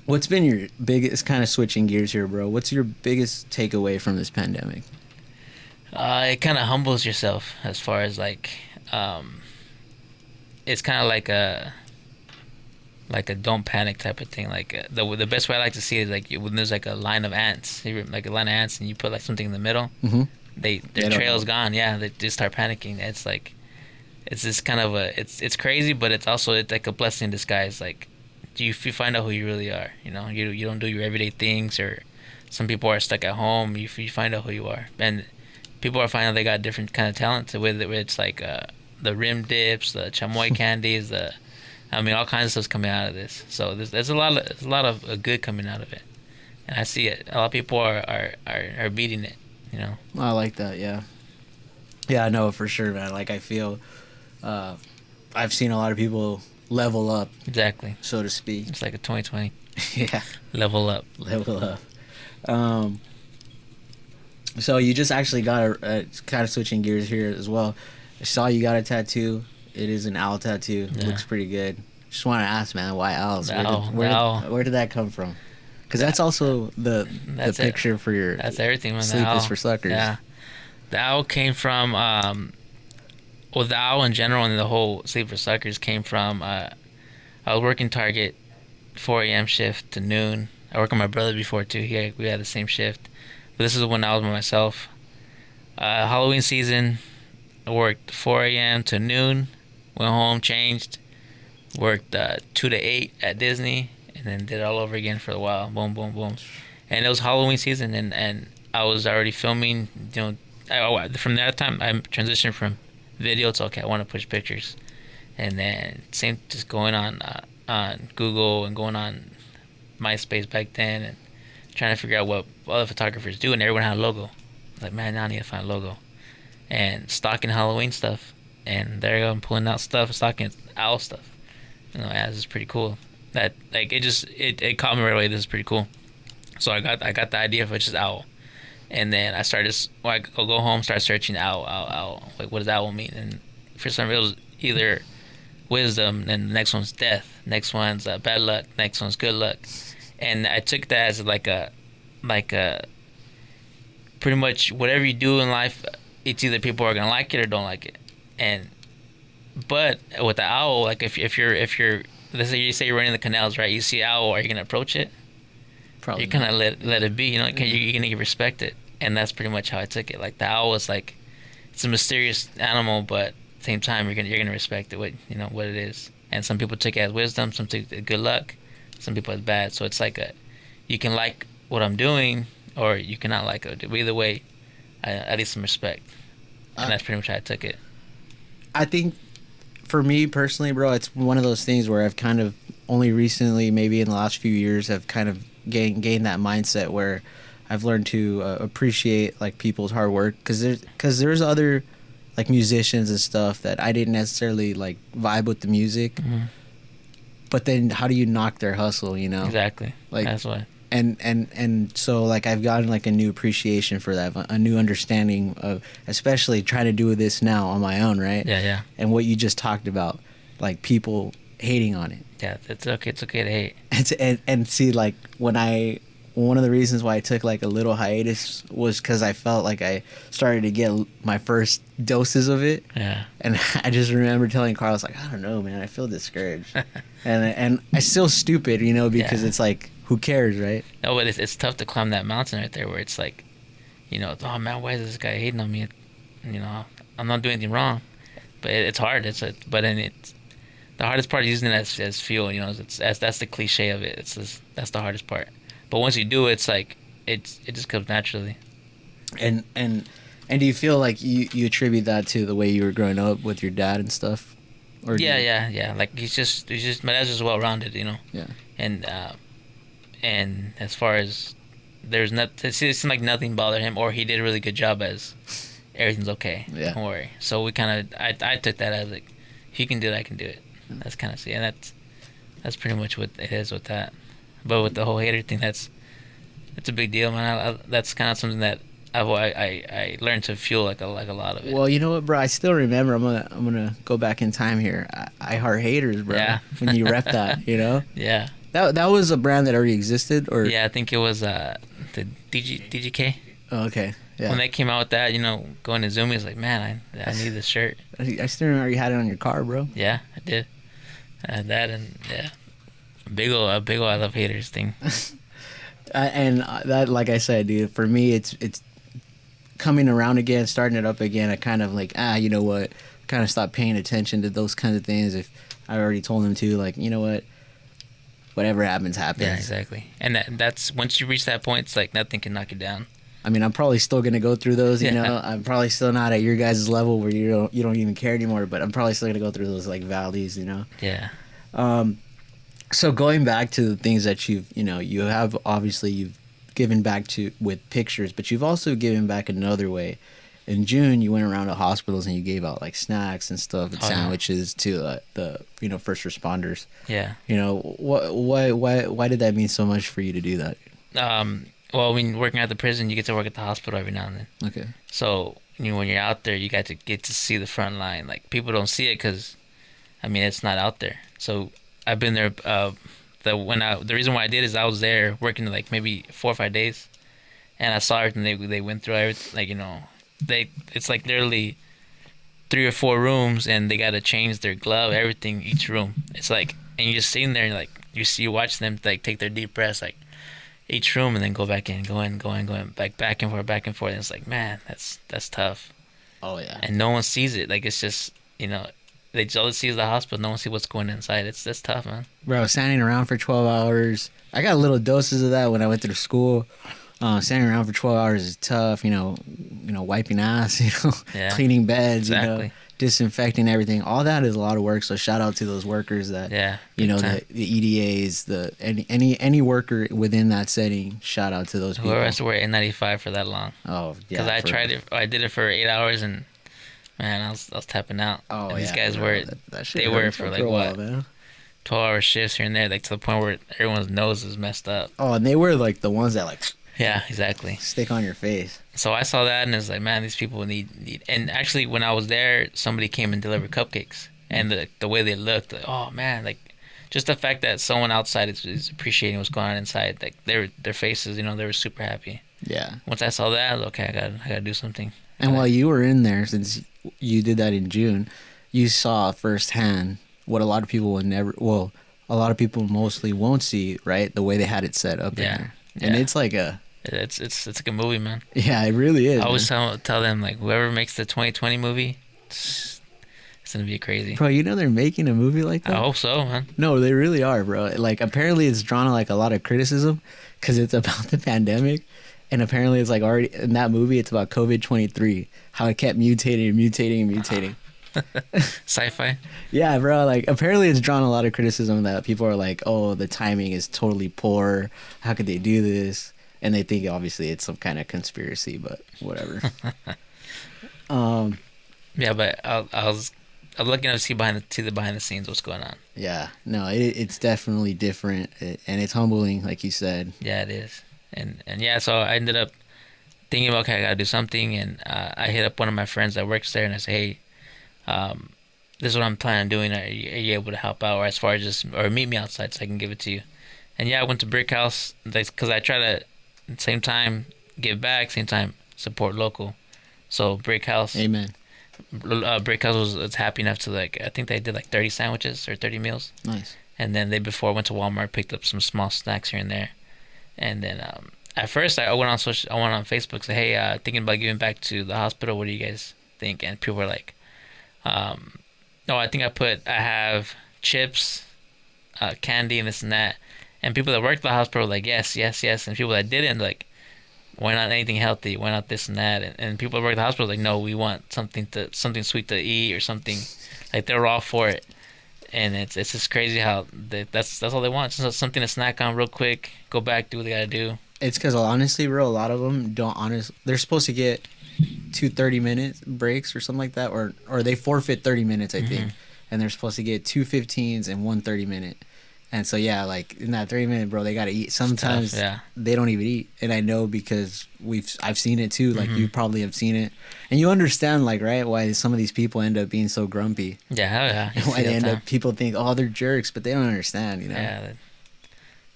Speaker 1: What's been your biggest, kind of switching gears here, bro? What's your biggest takeaway from this pandemic?
Speaker 2: It kind of humbles yourself as far as it's kind of like a don't panic type of thing. The best way I like to see it is when there's a line of ants, a line of ants, and you put something in the middle. Mm-hmm. Their trail's gone. Yeah, they just start panicking. It's this kind of it's crazy, but it's also a blessing in disguise. You find out who you really are. You don't do your everyday things, or some people are stuck at home. You find out who you are, and people are finding out they got different kind of talents. With it's the rim dips, the chamoy candies, all kinds of stuff's coming out of this. So there's a lot of good coming out of it, and I see it. A lot of people are beating it.
Speaker 1: I like that. Yeah. Yeah, I know for sure, man. I feel, I've seen a lot of people level up.
Speaker 2: Exactly.
Speaker 1: So to speak.
Speaker 2: It's like a 2020.
Speaker 1: Yeah.
Speaker 2: Level up.
Speaker 1: Level up. So you just actually got a kind of switching gears here as well. I saw you got a tattoo. It is an owl tattoo. Yeah. Looks pretty good. Just want to ask, man, why owls? Where did that come from? Because that's also the picture for your.
Speaker 2: That's everything. Man,
Speaker 1: Sleep is for suckers.
Speaker 2: Yeah, the owl came from. well, the owl in general and the whole Sleep for Suckers came from I was working Target 4 a.m. shift to noon. I worked with my brother before too. We had the same shift, but this is when I was by myself. Halloween season, I worked 4 a.m. to noon. Went home, changed, worked 2 to 8 at Disney, and then did it all over again for a while. Boom, boom, boom. And it was Halloween season, and I was already filming. From that time, I transitioned from video to, okay, I want to push pictures. And then same, just going on Google and going on MySpace back then and trying to figure out what other photographers do, and everyone had a logo. I was like, man, now I need to find a logo. And stocking Halloween stuff. And there you go, I'm pulling out stuff, stocking owl stuff. Yeah, this is pretty cool. That, like, it caught me right away. This is pretty cool. So I got the idea for just owl. And then I started, I go home, start searching owl. Like, what does owl mean? And for some reason, it was either wisdom, and the next one's death, next one's bad luck, next one's good luck. And I took that as like a pretty much whatever you do in life, it's either people are gonna like it or don't like it. But with the owl, like if you're let's say you're running the canals, right? You see owl, are you gonna approach it?
Speaker 1: Probably.
Speaker 2: You're gonna let it be, you're gonna respect it. And that's pretty much how I took it. Like, the owl is like, it's a mysterious animal, but at the same time you're gonna respect it, what it is. And some people take it as wisdom, some take it as good luck, some people as bad. So it's like you can like what I'm doing, or you cannot like it. Either way, I need some respect. And that's pretty much how I took it.
Speaker 1: I think for me personally, bro, it's one of those things where I've kind of only recently, maybe in the last few years, have kind of gained that mindset where I've learned to appreciate like people's hard work, because there's other like musicians and stuff that I didn't necessarily like vibe with the music, but then how do you knock their hustle?
Speaker 2: Exactly.
Speaker 1: Like,
Speaker 2: that's why.
Speaker 1: And so like I've gotten like a new appreciation for that, a new understanding of, especially trying to do this now on my own, right?
Speaker 2: Yeah.
Speaker 1: And what you just talked about, like people hating on it.
Speaker 2: Yeah, it's okay to hate.
Speaker 1: And see, like one of the reasons why I took like a little hiatus was because I felt like I started to get my first doses of it.
Speaker 2: Yeah.
Speaker 1: And I just remember telling Carlos, like, I don't know, man, I feel discouraged. and I still stupid, because it's like, who cares, right?
Speaker 2: No, but it's tough to climb that mountain right there, where it's like, oh man, why is this guy hating on me? I'm not doing anything wrong, but it's hard. But then it's the hardest part is using it as fuel. That's the cliche of it. That's the hardest part. But once you do it, it's like it just comes naturally. And
Speaker 1: do you feel like you attribute that to the way you were growing up with your dad and stuff? Or
Speaker 2: yeah. Like he's just my dad's just well rounded,
Speaker 1: Yeah.
Speaker 2: And as far as it seemed like nothing bothered him, or he did a really good job as everything's okay.
Speaker 1: Yeah.
Speaker 2: Don't worry. So we I took that as like, he can do it, I can do it. That's kind of, and that's pretty much what it is with that. But with the whole hater thing, that's a big deal, man. That's kind of something that I learned to feel like a lot of it.
Speaker 1: Well, you know what, bro? I still remember. I'm gonna go back in time here. I heart haters, bro.
Speaker 2: Yeah.
Speaker 1: When you rep that,
Speaker 2: Yeah.
Speaker 1: That was a brand that already existed, or
Speaker 2: yeah, I think it was the DGK.
Speaker 1: Oh, okay. Yeah.
Speaker 2: When they came out with that, going to Zoom, I was like, man, I need this shirt.
Speaker 1: I still remember you had it on your car, bro.
Speaker 2: Yeah, I did. I had that, and yeah, a big ol' I love haters thing.
Speaker 1: And that, like I said, dude, for me, it's coming around again, starting it up again. I kind of like, you know what? Kind of stopped paying attention to those kinds of things. If I already told them to, like, you know what? Whatever happens.
Speaker 2: Yeah, exactly. And that's once you reach that point, it's like nothing can knock you down.
Speaker 1: I mean, I'm probably still gonna go through those. I'm probably still not at your guys' level where you don't even care anymore. But I'm probably still gonna go through those like valleys.
Speaker 2: Yeah.
Speaker 1: So going back to the things that you have, obviously you've given back to with pictures, but you've also given back another way. In June, you went around to hospitals and you gave out like snacks and stuff and sandwiches to the first responders.
Speaker 2: Yeah.
Speaker 1: Why did that mean so much for you to do that?
Speaker 2: Well, when working at the prison, you get to work at the hospital every now and then.
Speaker 1: Okay.
Speaker 2: So when you're out there, you get to see the front line. Like, people don't see it because, it's not out there. So I've been there. The reason why I did is I was there working like maybe 4 or 5 days, and I saw everything they went through. Everything, like, it's like literally 3 or 4 rooms, and they gotta change their glove, everything, each room. It's like, and you're just sitting there, and like you watch them like take their deep breaths, like each room, and then go back in, go in, like back and forth, back and forth. And it's like, man, that's tough.
Speaker 1: Oh yeah.
Speaker 2: And no one sees it. Like it's just, they all see is the hospital. No one see what's going inside. That's tough, man.
Speaker 1: Bro, standing around for 12 hours. I got little doses of that when I went through school. Standing around for 12 hours is tough. Wiping ass.
Speaker 2: Yeah,
Speaker 1: cleaning beds.
Speaker 2: exactly.
Speaker 1: Disinfecting everything. All that is a lot of work. So shout out to those workers that.
Speaker 2: Yeah.
Speaker 1: The EDAs, any worker within that setting. Shout out to those people.
Speaker 2: Whoever has to wear N95 for that long.
Speaker 1: Oh yeah.
Speaker 2: Because I tried it. I did it for 8 hours, and man, I was tapping out.
Speaker 1: Oh,
Speaker 2: and these
Speaker 1: yeah,
Speaker 2: guys
Speaker 1: bro.
Speaker 2: wear it. They wear it for like what? 12-hour shifts here and there, like to the point where everyone's nose is messed up.
Speaker 1: Oh, and they wear like the ones that like.
Speaker 2: Yeah, exactly.
Speaker 1: Stick on your face.
Speaker 2: So I saw that and it's like, man, these people need. And actually, when I was there, somebody came and delivered cupcakes, and the way they looked, like, oh man, like just the fact that someone outside is appreciating what's going on inside, like their faces, they were super happy.
Speaker 1: Yeah.
Speaker 2: Once I saw that, I was, okay, I gotta do something.
Speaker 1: And while you were in there, since you did that in June, you saw firsthand what a lot of people a lot of people mostly won't see, right? The way they had it set up in there. And it's like
Speaker 2: it's like a movie, man.
Speaker 1: Yeah, it really is.
Speaker 2: I always tell them, like, whoever makes the 2020 movie, it's gonna be crazy.
Speaker 1: Bro, they're making a movie like that?
Speaker 2: I hope so, man.
Speaker 1: No, they really are, bro. Like, apparently it's drawn to like a lot of criticism because it's about the pandemic. And apparently it's like already in that movie, it's about COVID-23, how it kept mutating and mutating and mutating.
Speaker 2: Sci-fi.
Speaker 1: Yeah, bro. Like, apparently it's drawn a lot of criticism that people are like, oh, the timing is totally poor. How could they do this? And they think obviously it's some kind of conspiracy, but whatever.
Speaker 2: Yeah, but I was looking to see behind the scenes what's going on.
Speaker 1: Yeah, no, it's definitely different, and it's humbling, like you said.
Speaker 2: Yeah, it is. And yeah, so I ended up thinking about, okay, I gotta do something, and I hit up one of my friends that works there, and I said, hey, this is what I'm planning on doing. Are you able to help out, or as far as or meet me outside so I can give it to you? And yeah, I went to Brick House because I try to at the same time give back, same time support local. So Brick House,
Speaker 1: amen.
Speaker 2: Brick House was happy enough to, like, I think they did like 30 sandwiches or 30 meals.
Speaker 1: Nice.
Speaker 2: And then before I went to Walmart, picked up some small snacks here and there. And then at first I went on Facebook, said, hey, thinking about giving back to the hospital. What do you guys think? And people were like, I think I have chips, candy, and this and that. And people that worked at the hospital were like, yes. And people that didn't, like, why not anything healthy? Why not this and that? And people that work at the hospital were like, no, we want something sweet to eat or something. Like, they were all for it. And it's just crazy how that's all they want. Just something to snack on real quick, go back, do what they gotta do.
Speaker 1: It's because honestly, bro, a lot of them they're supposed to get 2 30-minute breaks or something like that, or they forfeit 30 minutes, I think, and they're supposed to get 2 15s and 1 30-minute. And so yeah, like in that 30-minute, bro, they gotta eat. Sometimes they don't even eat, and I know because I've seen it too. Like you probably have seen it, and you understand, like, right, why some of these people end up being so grumpy.
Speaker 2: Yeah, hell yeah.
Speaker 1: And why they end up, people think, oh, they're jerks, but they don't understand,
Speaker 2: Yeah,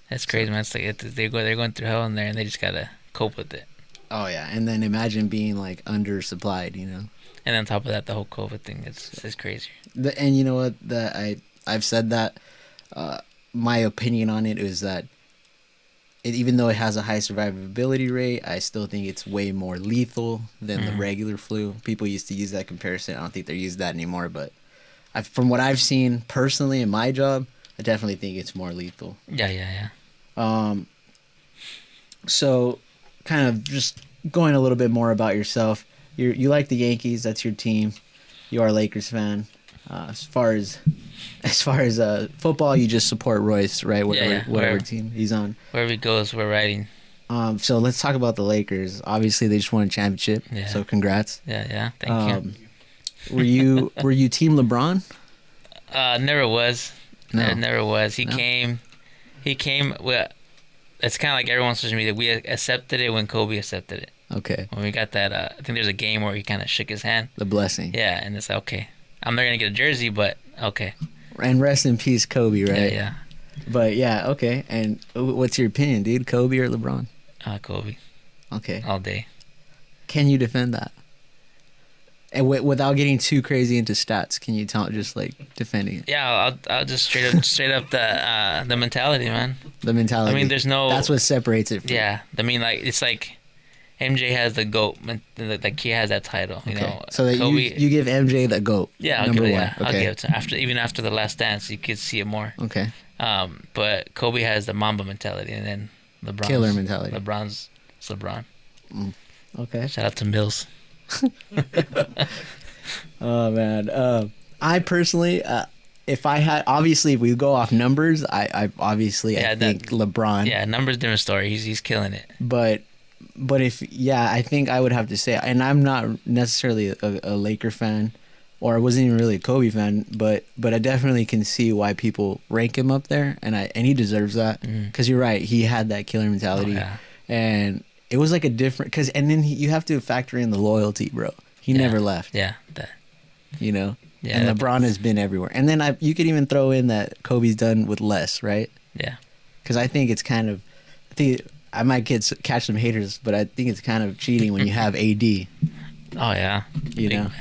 Speaker 2: that's crazy, man. It's like they're going through hell in there, and they just gotta cope with it.
Speaker 1: Oh yeah, and then imagine being like undersupplied,
Speaker 2: And on top of that, the whole COVID thing is crazy.
Speaker 1: And you know what? I've said that. My opinion on it is that even though it has a high survivability rate, I still think it's way more lethal than the regular flu. People used to use that comparison. I don't think they're using that anymore. But from what I've seen personally in my job, I definitely think it's more lethal.
Speaker 2: Yeah.
Speaker 1: So, kind of just going a little bit more about yourself. You like the Yankees. That's your team. You are a Lakers fan. As far as football, you just support Ruiz, right? Whatever team he's on.
Speaker 2: Wherever he goes, we're riding.
Speaker 1: So let's talk about the Lakers. Obviously, they just won a championship.
Speaker 2: Yeah.
Speaker 1: So congrats.
Speaker 2: Yeah. Thank
Speaker 1: you. Were you Team LeBron?
Speaker 2: Never was.
Speaker 1: No.
Speaker 2: Never was. He came. Well, it's kind of like everyone's social media. We accepted it when Kobe accepted it.
Speaker 1: Okay.
Speaker 2: When we got that, I think there's a game where he kind of shook his hand.
Speaker 1: The blessing.
Speaker 2: Yeah, and it's like, okay. I'm not gonna get a jersey, but okay.
Speaker 1: And rest in peace, Kobe, right?
Speaker 2: Yeah.
Speaker 1: But yeah, okay. And what's your opinion, dude? Kobe or LeBron?
Speaker 2: Kobe.
Speaker 1: Okay.
Speaker 2: All day.
Speaker 1: Can you defend that? And without getting too crazy into stats, can you tell just like defending it?
Speaker 2: Yeah, I'll just straight up the mentality, man.
Speaker 1: The mentality.
Speaker 2: I mean, there's no.
Speaker 1: That's what separates it.
Speaker 2: Yeah, I mean, like it's like MJ has the GOAT, like he has that title, you know.
Speaker 1: So that
Speaker 2: Kobe,
Speaker 1: you give MJ the GOAT.
Speaker 2: Yeah, I'll
Speaker 1: number
Speaker 2: give it,
Speaker 1: one.
Speaker 2: yeah,
Speaker 1: Okay.
Speaker 2: I'll give it to after the Last Dance, you could see it more.
Speaker 1: Okay.
Speaker 2: But Kobe has the Mamba mentality, and then LeBron's
Speaker 1: Killer mentality.
Speaker 2: LeBron's LeBron.
Speaker 1: Okay.
Speaker 2: Shout out to Mills.
Speaker 1: Oh man. I personally, if I had, obviously, if we go off numbers, I think LeBron.
Speaker 2: Yeah, numbers different story. He's killing it.
Speaker 1: But I think I would have to say, and I'm not necessarily a Laker fan, or I wasn't even really a Kobe fan, but I definitely can see why people rank him up there, and he deserves that, because you're right, he had that killer mentality, and it was like a different, and then you have to factor in the loyalty, bro. He never left.
Speaker 2: Yeah.
Speaker 1: You know.
Speaker 2: Yeah,
Speaker 1: and LeBron has been everywhere, and then you could even throw in that Kobe's done with less, right?
Speaker 2: Yeah.
Speaker 1: Because I think it's kind of, I might catch some haters, but I think it's kind of cheating when you have AD.
Speaker 2: Oh yeah.
Speaker 1: You know.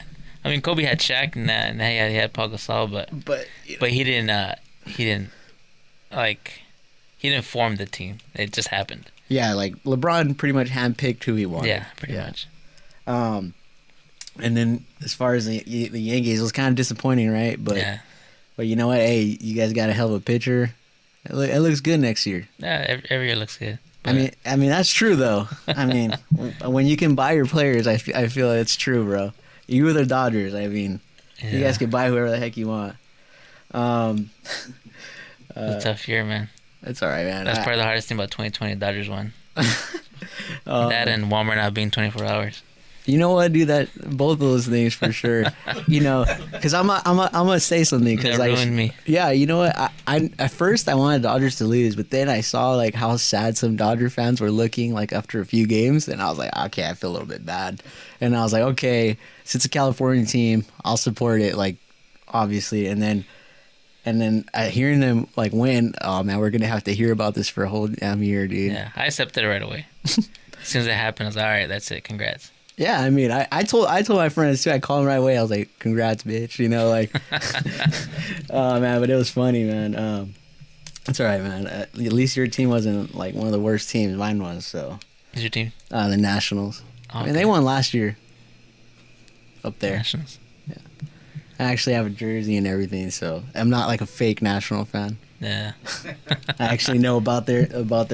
Speaker 2: I mean, Kobe had Shaq and that, and he had Paul Gasol, but he didn't form the team. It just happened.
Speaker 1: Yeah, like LeBron pretty much handpicked who he wanted.
Speaker 2: Yeah, pretty much.
Speaker 1: And then as far as the Yankees, it was kind of disappointing, right? But you know what? Hey, you guys got a hell of a pitcher. It looks good next year.
Speaker 2: Yeah, every year looks good.
Speaker 1: I mean that's true though. I mean, when you can buy your players, I feel it's true, bro. You were the Dodgers. I mean, you guys can buy whoever the heck you want.
Speaker 2: It's a tough year, man.
Speaker 1: It's all right, man.
Speaker 2: That's probably the hardest thing about 2020. Dodgers won. That and Walmart not being 24 hours.
Speaker 1: You know what, dude? Both of those things for sure. You know, because I'm gonna say something because
Speaker 2: that ruined me.
Speaker 1: Yeah, you know what? I at first I wanted Dodgers to lose, but then I saw like how sad some Dodger fans were looking like after a few games, and I was like, okay, I feel a little bit bad, and I was like, okay, since it's a California team, I'll support it, like obviously, and then hearing them like win, oh man, we're gonna have to hear about this for a whole damn year, dude.
Speaker 2: Yeah, I accepted it right away. As soon as it happened, I was like, all right, that's it, congrats.
Speaker 1: Yeah, I mean, I told my friends too. I called them right away. I was like, "Congrats, bitch!" You know, like, oh man, but it was funny, man. It's all right, man. At least your team wasn't like one of the worst teams. Mine was. So.
Speaker 2: Who's your team?
Speaker 1: The Nationals.
Speaker 2: Oh,
Speaker 1: I mean, they won last year. Up there.
Speaker 2: Nationals.
Speaker 1: Yeah. I actually have a jersey and everything, so I'm not like a fake National fan.
Speaker 2: Yeah.
Speaker 1: I actually know about their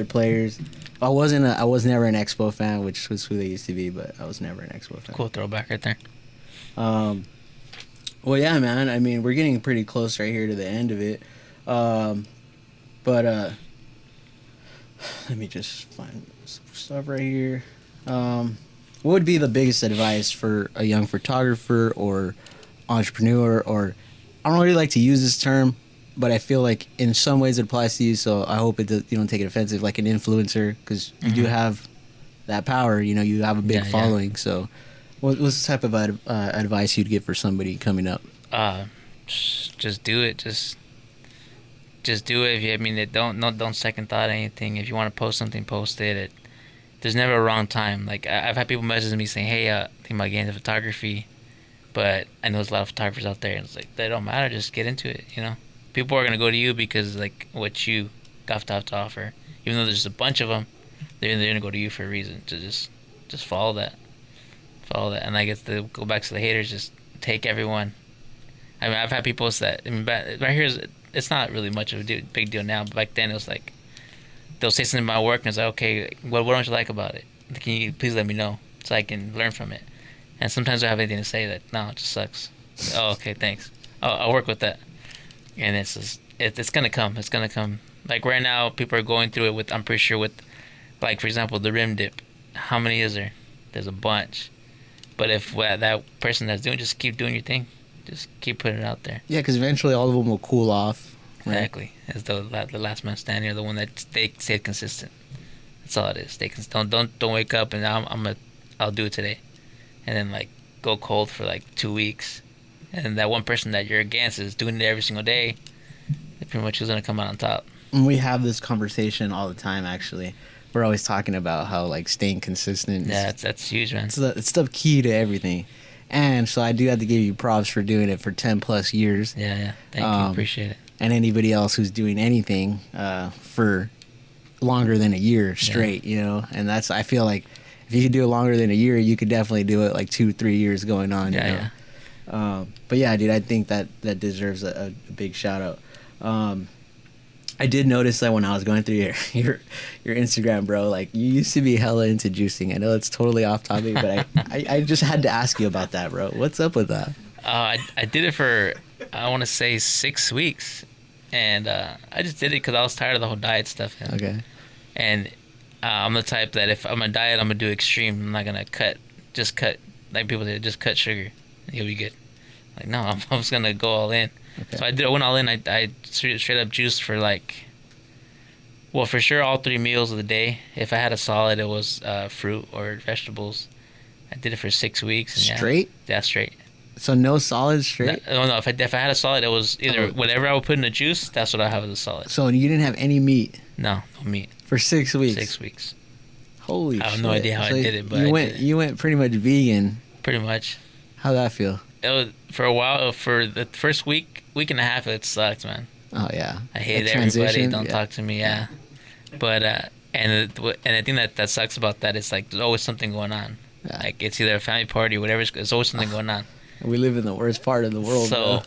Speaker 1: players. I was never an Expo fan, which was who they used to be, but I was never an Expo fan.
Speaker 2: Cool throwback right there.
Speaker 1: Well, yeah, man. I mean, we're getting pretty close right here to the end of it. But let me just find some stuff right here. What would be the biggest advice for a young photographer or entrepreneur, or I don't really like to use this term, but I feel like in some ways it applies to you, so I hope you don't take it offensive, like an influencer, because you do have that power, you know, you have a big following. So what's the type of advice you'd give for somebody coming up?
Speaker 2: Just do it. Just do it. Don't second thought anything. If you want to post something, post it. There's never a wrong time. Like, I've had people message me saying, hey, think about getting into photography, but I know there's a lot of photographers out there, and it's like, that don't matter, just get into it, you know? People are going to go to you because, like, what you got to offer. Even though there's a bunch of them, they're going to go to you for a reason. To just follow that. And I guess to go back to the haters, just take everyone. I mean, I've had people that, right here, it's not really much of a big deal now, but back then it was like, they'll say something about work, and it's like, okay, what don't you like about it? Can you please let me know so I can learn from it? And sometimes I have anything to say that, no, it just sucks. Oh, okay, thanks. I'll work with that. And it's gonna come. It's gonna come. Like right now, people are going through it with, I'm pretty sure with, like for example, the rim dip. How many is there? There's a bunch. But if that person that's doing, just keep doing your thing. Just keep putting it out there.
Speaker 1: Yeah, because eventually all of them will cool off.
Speaker 2: Right? Exactly. As the last man standing, or the one that stayed consistent. That's all it is. Don't wake up and I'll do it today, and then like go cold for like 2 weeks. And that one person that you're against is doing it every single day. Pretty much who's gonna come out on top.
Speaker 1: And we have this conversation all the time. Actually, we're always talking about how like staying consistent.
Speaker 2: Yeah, that's huge, man.
Speaker 1: It's the key to everything. And so I do have to give you props for doing it for 10 plus years.
Speaker 2: Yeah. Thank you. Appreciate it.
Speaker 1: And anybody else who's doing anything for longer than a year straight, you know. And that's, I feel like if you could do it longer than a year, you could definitely do it like 2-3 years going on. You know? But yeah, dude, I think that deserves a big shout out. I did notice that when I was going through your Instagram, bro, like you used to be hella into juicing. I know it's totally off topic, but I just had to ask you about that, bro. What's up with that?
Speaker 2: I did it for, I want to say 6 weeks. And I just did it because I was tired of the whole diet stuff. You know?
Speaker 1: Okay.
Speaker 2: And I'm the type that if I'm a diet, I'm going to do extreme. I'm not going to just cut, like people say, just cut sugar. And you'll be good. Like, no, I'm just going to go all in. Okay. So I went all in. I straight up juiced for like, well, for sure all 3 meals of the day. If I had a solid, it was fruit or vegetables. I did it for 6 weeks. And
Speaker 1: straight?
Speaker 2: Yeah, straight.
Speaker 1: So no solids straight?
Speaker 2: No. If I had a solid, it was either whatever I would put in the juice, that's what I have as a solid.
Speaker 1: So you didn't have any meat?
Speaker 2: No meat.
Speaker 1: For 6 weeks?
Speaker 2: 6 weeks.
Speaker 1: Holy shit.
Speaker 2: I have no idea how I did it, but
Speaker 1: you went pretty much vegan.
Speaker 2: Pretty much.
Speaker 1: How'd that feel?
Speaker 2: It was, for a while, for the first week and a half, it sucked, man.
Speaker 1: Oh yeah.
Speaker 2: I hated everybody. Don't talk to me. Yeah. But and the thing that sucks about that is like there's always something going on. Yeah. Like it's either a family party or whatever. There's always something going on.
Speaker 1: We live in the worst part of the world.
Speaker 2: So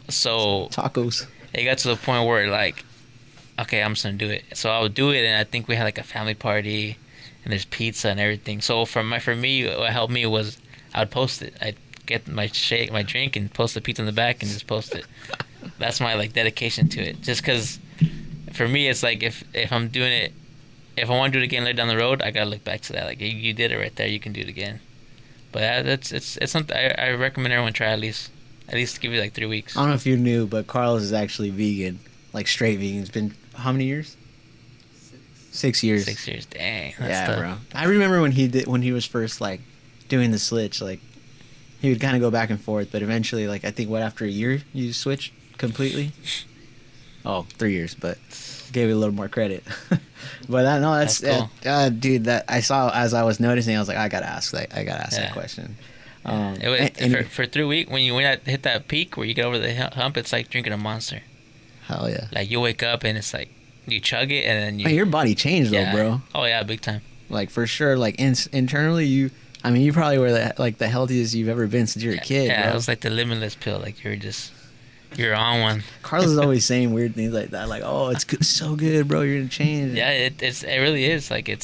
Speaker 1: tacos.
Speaker 2: It got to the point where like, okay, I'm just gonna do it. So I would do it, and I think we had like a family party, and there's pizza and everything. So for me, what helped me was I would post it. I'd get my drink, and post the pizza in the back, and just post it. That's my like dedication to it. Just because, for me, it's like if I'm doing it, if I want to do it again later down the road, I gotta look back to that. Like you did it right there, you can do it again. But it's something I recommend everyone try at least give it like 3 weeks.
Speaker 1: I don't know if you knew, but Carlos is actually vegan, like straight vegan. It's been how many years? 6 years.
Speaker 2: 6 years, dang. That's
Speaker 1: yeah,
Speaker 2: tough.
Speaker 1: bro. I remember when he was first like doing the switch, like he would kind of go back and forth, but eventually, like I think after a year you switched completely. Oh, 3 years, but gave it a little more credit. But that's cool. Dude, that I saw as I was noticing, I was like, I gotta ask that question.
Speaker 2: For 3 weeks, when you hit that peak where you get over the hump, it's like drinking a Monster.
Speaker 1: Hell yeah!
Speaker 2: Like you wake up and it's like you chug it and then
Speaker 1: your body changed though, bro.
Speaker 2: Oh yeah, big time.
Speaker 1: Like for sure, like internally you probably were the healthiest you've ever been since you were a kid.
Speaker 2: Yeah,
Speaker 1: bro.
Speaker 2: It was like the limitless pill. Like you're on one.
Speaker 1: Carlos is always saying weird things like that, like, "Oh, it's good, so good, bro. You're gonna change."
Speaker 2: Yeah, it really is. Like I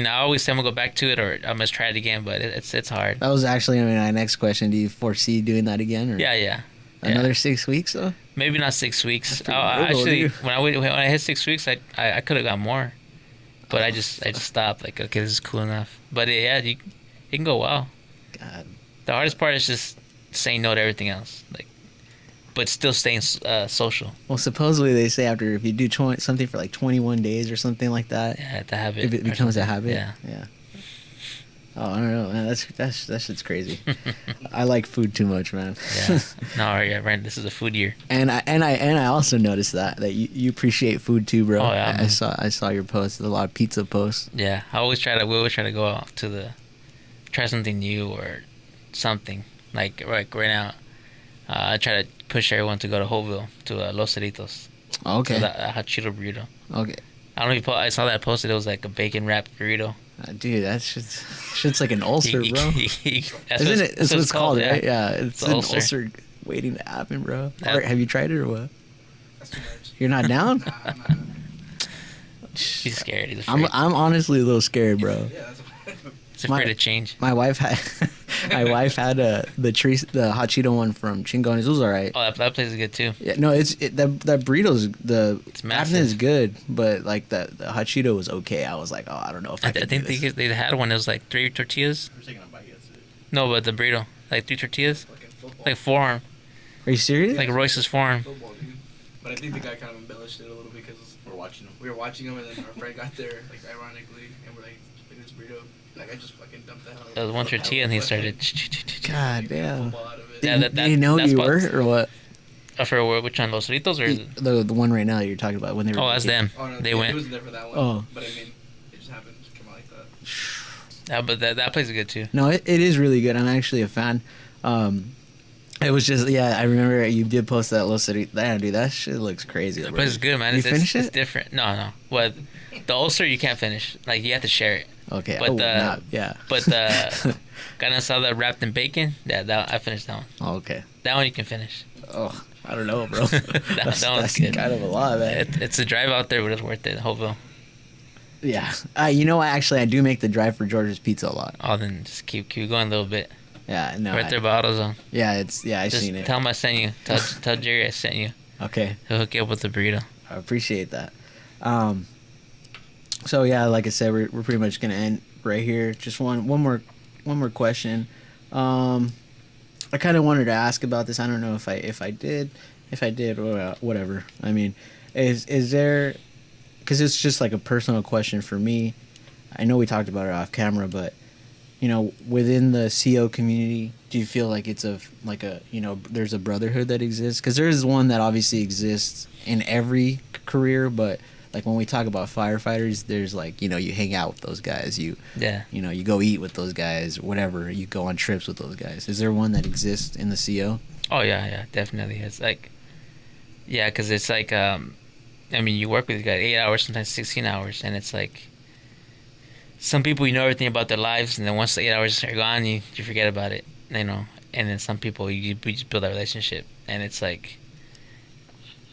Speaker 2: always say I'm gonna go back to it or I must try it again, but it's hard.
Speaker 1: That was actually my next question. Do you foresee doing that again? Or
Speaker 2: yeah.
Speaker 1: Another 6 weeks though?
Speaker 2: Maybe not 6 weeks. Actually, when I hit 6 weeks, I could have got more, but I just stopped. Like, okay, this is cool enough. But it can go well.
Speaker 1: God.
Speaker 2: The hardest part is just saying no to everything else. Like. But still staying social.
Speaker 1: Well, supposedly they say after if you do something for like 21 days or something like that,
Speaker 2: yeah, the habit.
Speaker 1: If it becomes a habit,
Speaker 2: yeah.
Speaker 1: Oh, I don't know, man. That shit's crazy. I like food too much, man.
Speaker 2: Yeah. No, yeah, right. This is a food year.
Speaker 1: And I also noticed that you appreciate food too, bro.
Speaker 2: Oh yeah.
Speaker 1: I saw your posts. A lot of pizza posts.
Speaker 2: Yeah, we always try to go out try something new or something like right now. I try to push everyone to go to Holtville to Los Cerritos.
Speaker 1: Okay.
Speaker 2: So that hot Cheeto burrito.
Speaker 1: Okay.
Speaker 2: I don't know if I saw that posted. It was like a bacon wrapped burrito.
Speaker 1: Dude, that shit's like an ulcer, bro.
Speaker 2: Isn't
Speaker 1: it? That's what it's called, right? Yeah, it's an
Speaker 2: ulcer
Speaker 1: waiting to happen, bro. Have you tried it or what?
Speaker 3: That's too much.
Speaker 1: You're not down?
Speaker 2: I'm not. He's scared. He's afraid.
Speaker 1: I'm honestly a little scared, bro.
Speaker 3: Yeah, that's
Speaker 2: He's afraid to change.
Speaker 1: My wife had the hot Cheeto one from Chingones. It was alright.
Speaker 2: Oh, that place is good too.
Speaker 1: Yeah, no, that burrito's
Speaker 2: it's massive.
Speaker 1: is good, but like the hot Cheeto was okay. I was like, oh, I don't know if I think
Speaker 2: they had one. It was like 3 tortillas.
Speaker 3: We're taking a bite yesterday.
Speaker 2: No, but the burrito, like 3 tortillas, like forearm.
Speaker 1: Are you serious?
Speaker 2: Like Royce's forearm.
Speaker 3: Football, dude. But I think the guy kind of embellished it a little because we were watching him, and then our friend got there, like ironically, and we're like, look at this burrito. Like I just fucking dumped the hell.
Speaker 2: There was one tortilla, and he started.
Speaker 1: God damn.
Speaker 2: Yeah,
Speaker 1: did he know you were or what?
Speaker 2: For which one, Los Cerritos or
Speaker 1: the one right now you're talking about when they were?
Speaker 2: Oh, that's them.
Speaker 3: Oh, no,
Speaker 2: they went.
Speaker 3: He wasn't there for that one.
Speaker 1: Oh.
Speaker 3: But I mean, it just happened to come out like that.
Speaker 2: Yeah, but that place is good too.
Speaker 1: No, it is really good. I'm actually a fan. It was just, yeah, I remember you did post that little city. Damn, dude, that shit looks crazy.
Speaker 2: But it's good, man.
Speaker 1: You
Speaker 2: It's,
Speaker 1: finish
Speaker 2: it's
Speaker 1: it?
Speaker 2: different. No. Well, the ulcer you can't finish. Like, you have to share it.
Speaker 1: Okay.
Speaker 2: But
Speaker 1: yeah.
Speaker 2: But the carne asada wrapped in bacon, that I finished that one.
Speaker 1: Oh, okay.
Speaker 2: That one you can finish.
Speaker 1: Oh, I don't know, bro.
Speaker 2: that one's
Speaker 1: that's
Speaker 2: good.
Speaker 1: kind of a lot, man.
Speaker 2: It's a drive out there, but it's worth it. Hopeville.
Speaker 1: Yeah. You know what? Actually, I do make the drive for George's Pizza a lot.
Speaker 2: Oh, then just keep going a little bit.
Speaker 1: Yeah, no.
Speaker 2: Right there by AutoZone.
Speaker 1: Yeah, I've
Speaker 2: Just
Speaker 1: seen it.
Speaker 2: tell him I sent you. Tell Jerry I sent you.
Speaker 1: Okay.
Speaker 2: He'll hook you up with the burrito.
Speaker 1: I appreciate that. So yeah, like I said, we're pretty much gonna end right here. Just one more question. I kind of wanted to ask about this. I don't know if I did, or whatever. I mean, is there? Because it's just like a personal question for me. I know we talked about it off camera, but you know, within the CO community, do you feel like it's there's a brotherhood that exists? Because there is one that obviously exists in every career, but like when we talk about firefighters, there's like, you know, you hang out with those guys, you know, you go eat with those guys, whatever, you go on trips with those guys. Is there one that exists in the CO?
Speaker 2: Oh yeah, definitely. It's like, yeah, because it's like, I mean, you work with these guys 8 hours, sometimes 16 hours, and it's like, some people, you know everything about their lives, and then once the 8 hours are gone, you forget about it, you know. And then some people, you just build that relationship, and it's like,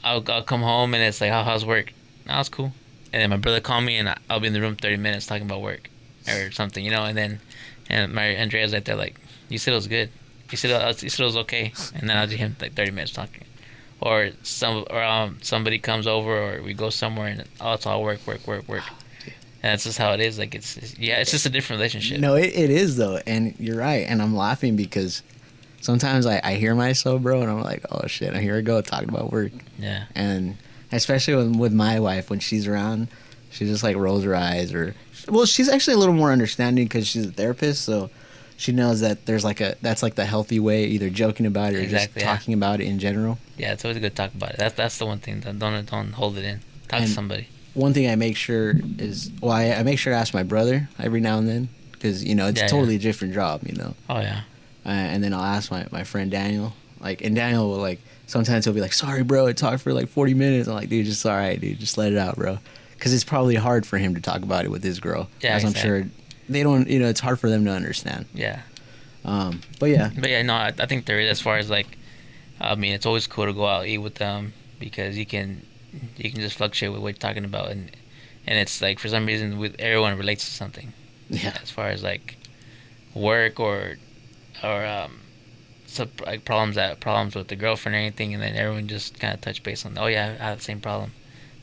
Speaker 2: I'll come home and it's like, how's work? No, it's cool. And then my brother called me, and I'll be in the room 30 minutes talking about work or something, you know. And my Andrea's right there like, you said it was good. You said it was okay. And then I'll do him like 30 minutes talking. Or somebody comes over, or we go somewhere, and it's all work. And that's just how it is. Like, it's just a different relationship.
Speaker 1: No, it is though, and you're right. And I'm laughing because sometimes I hear myself, bro, and I'm like, oh shit, here I go talking about work.
Speaker 2: Yeah.
Speaker 1: And especially with my wife, when she's around, she just like rolls her eyes, well, she's actually a little more understanding because she's a therapist, so she knows that there's that's like the healthy way, either joking about it or just talking about it in general.
Speaker 2: Yeah, it's always good to talk about it. That's the one thing. Don't hold it in. Talk to somebody.
Speaker 1: One thing I make sure is, I make sure to ask my brother every now and then, because, you know, it's a totally different job, you know.
Speaker 2: Oh, yeah.
Speaker 1: And then I'll ask my friend Daniel, and Daniel will, sometimes he'll be like, sorry, bro, I talked for 40 minutes. I'm like, dude, just all right, dude, just let it out, bro. Because it's probably hard for him to talk about it with his girl.
Speaker 2: Yeah,
Speaker 1: as I'm sure they don't, you know, it's hard for them to understand.
Speaker 2: Yeah.
Speaker 1: But yeah.
Speaker 2: But yeah, no, I think there is, as far as I mean, it's always cool to go out and eat with them, because you can just fluctuate with what you're talking about, and it's like, for some reason, everyone relates to something.
Speaker 1: Yeah.
Speaker 2: As far as work or problems with the girlfriend or anything, and then everyone just kind of touch base on, oh yeah, I have the same problem,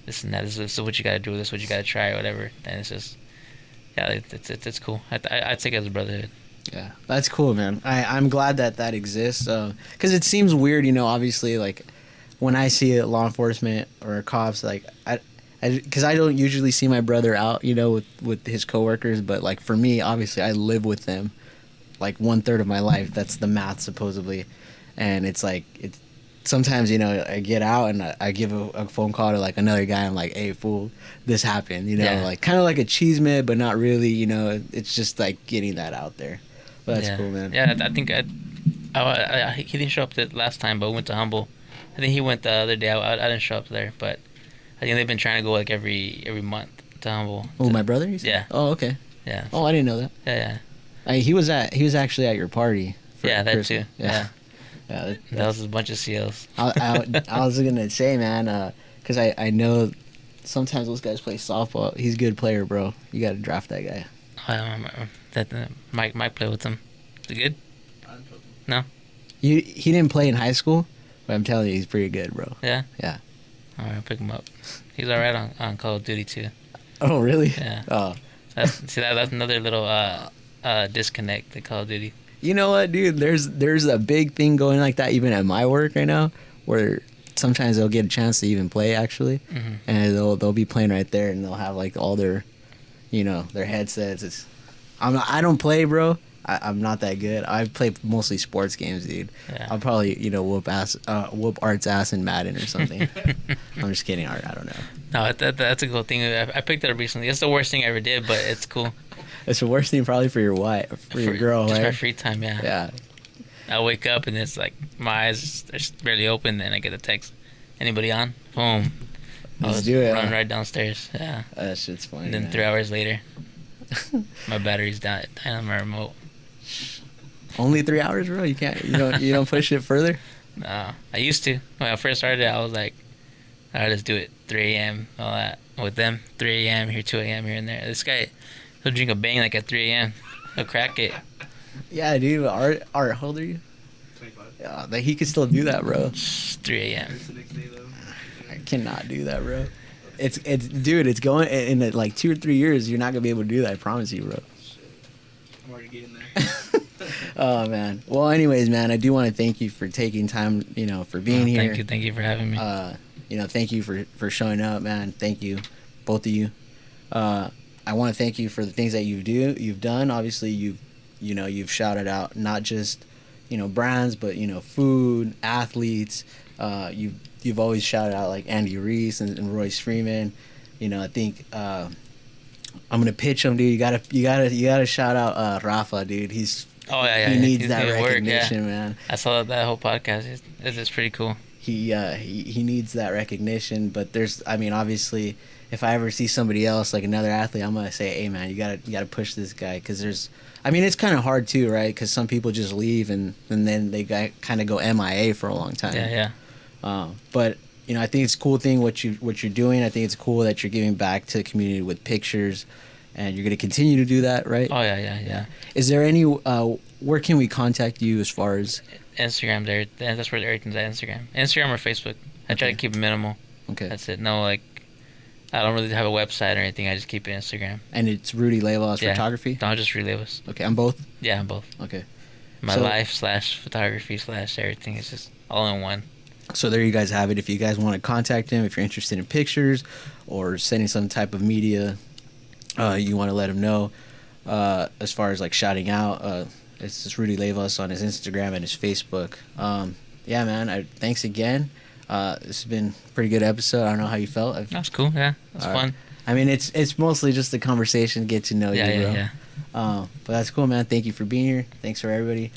Speaker 2: this and that. This is what you got to do. This is what you got to try, or whatever. And it's just, yeah, it's cool. I take it as a brotherhood.
Speaker 1: Yeah, that's cool, man. I'm glad that exists, because it seems weird, you know, obviously, when I see law enforcement or cops, because I don't usually see my brother out, you know, with his coworkers, but for me, obviously, I live with them, 1/3 of my life. That's the math, supposedly, and it's sometimes, you know, I get out and I give a phone call to another guy. I'm like, hey, fool, this happened, you know, kind of like a cheeseman, but not really, you know. It's just getting that out there. But that's cool, man.
Speaker 2: Yeah, I think he didn't show up the last time, but we went to Humble. I think he went the other day. I didn't show up there, but I think they've been trying to go every month to Humble.
Speaker 1: Oh, my brother?
Speaker 2: Yeah.
Speaker 1: Oh, okay.
Speaker 2: Yeah.
Speaker 1: Oh, I didn't know that.
Speaker 2: Yeah.
Speaker 1: He was actually at your party.
Speaker 2: Yeah, that
Speaker 1: Christmas.
Speaker 2: too. Yeah. That was a bunch of COs.
Speaker 1: I was gonna say, man, because I know sometimes those guys play softball. He's a good player, bro. You got to draft that guy.
Speaker 2: Mike played with him. Is he good? No.
Speaker 1: He didn't play in high school, but I'm telling you, he's pretty good, bro.
Speaker 2: Yeah.
Speaker 1: Yeah.
Speaker 2: All right, I'll pick him up. He's all right on Call of Duty too.
Speaker 1: Oh, really?
Speaker 2: Yeah.
Speaker 1: Oh.
Speaker 2: That's another little disconnect to Call of Duty.
Speaker 1: You know what, dude? There's a big thing going like that even at my work right now, where sometimes they'll get a chance to even play actually, and they'll be playing right there, and they'll have all their, you know, their headsets. I don't play, bro. I'm not that good. I play mostly sports games, dude.
Speaker 2: Yeah.
Speaker 1: I'll probably, you know, whoop Art's ass in Madden or something. I'm just kidding, Art. I don't know.
Speaker 2: No, that's a cool thing. I picked it up recently. It's the worst thing I ever did, but it's cool.
Speaker 1: It's the worst thing probably for your wife, for your girl,
Speaker 2: just
Speaker 1: right?
Speaker 2: my free time, yeah.
Speaker 1: Yeah.
Speaker 2: I wake up and it's like my eyes are barely open, and I get a text. Anybody on? Boom.
Speaker 1: Let's do it.
Speaker 2: Run right downstairs. Yeah.
Speaker 1: That shit's funny.
Speaker 2: And then
Speaker 1: man.
Speaker 2: 3 hours later, my battery's dying on my remote.
Speaker 1: Only 3 hours, bro. You don't push it further.
Speaker 2: No, I used to. When I first started, I was like, all right, let's do it. 3 a.m. all that with them. 3 a.m. here, 2 a.m. here and there. This guy, he'll drink a bang like at 3 a.m. He'll crack it.
Speaker 1: Yeah, dude. Art, how old are you?
Speaker 3: 25.
Speaker 1: Yeah, he could still do that, bro.
Speaker 2: 3 a.m.
Speaker 3: It's the next day though.
Speaker 1: I cannot do that, bro. It's dude. It's going in like 2 or 3 years. You're not gonna be able to do that. I promise you, bro.
Speaker 3: Shit. I'm already getting there.
Speaker 1: Oh man. Well, anyways, man, I do want to thank you for taking time, for being here.
Speaker 2: Thank you for having me.
Speaker 1: Thank you for showing up, man. Thank you, both of you. I want to thank you for the things that you've done. Obviously, you've shouted out not just brands, but food, athletes. You've always shouted out like Andy Ruiz and Royce Freeman. I think I'm gonna pitch him, dude. You gotta shout out Rafa, dude. He needs that recognition, man.
Speaker 2: I saw that whole podcast. It's pretty cool.
Speaker 1: He needs that recognition, but obviously, if I ever see somebody else like another athlete, I'm gonna say, hey man, you gotta push this guy, because it's kind of hard too, right? Because some people just leave and then they kind of go MIA for a long time.
Speaker 2: Yeah.
Speaker 1: But I think it's a cool thing what you're doing. I think it's cool that you're giving back to the community with pictures, and you're gonna continue to do that, right?
Speaker 2: Oh yeah.
Speaker 1: Is there any where can we contact you as far as
Speaker 2: Instagram? That's where everything's at. Instagram or Facebook. I try to keep it minimal.
Speaker 1: Okay.
Speaker 2: That's it. No, like, I don't really have a website or anything. I just keep it Instagram.
Speaker 1: And it's Rudy Leyvas Photography?
Speaker 2: No, just Rudy Leyvas.
Speaker 1: Okay, on both?
Speaker 2: Yeah, on both.
Speaker 1: Okay.
Speaker 2: My life / photography / everything is just all in one.
Speaker 1: So there you guys have it. If you guys want to contact him, if you're interested in pictures or sending some type of media, you want to let him know. As far as like shouting out, it's just Rudy Leyvas on his Instagram and his Facebook. Yeah, man. Thanks again. This has been a pretty good episode. I don't know how you felt.
Speaker 2: That's cool. Yeah, that's fun.
Speaker 1: I mean, it's mostly just the conversation, get to know you, bro.
Speaker 2: Yeah.
Speaker 1: But that's cool, man. Thank you for being here. Thanks for everybody.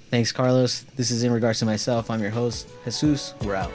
Speaker 1: Thanks, Carlos. This is In Regards to Myself. I'm your host, Jesus. We're out.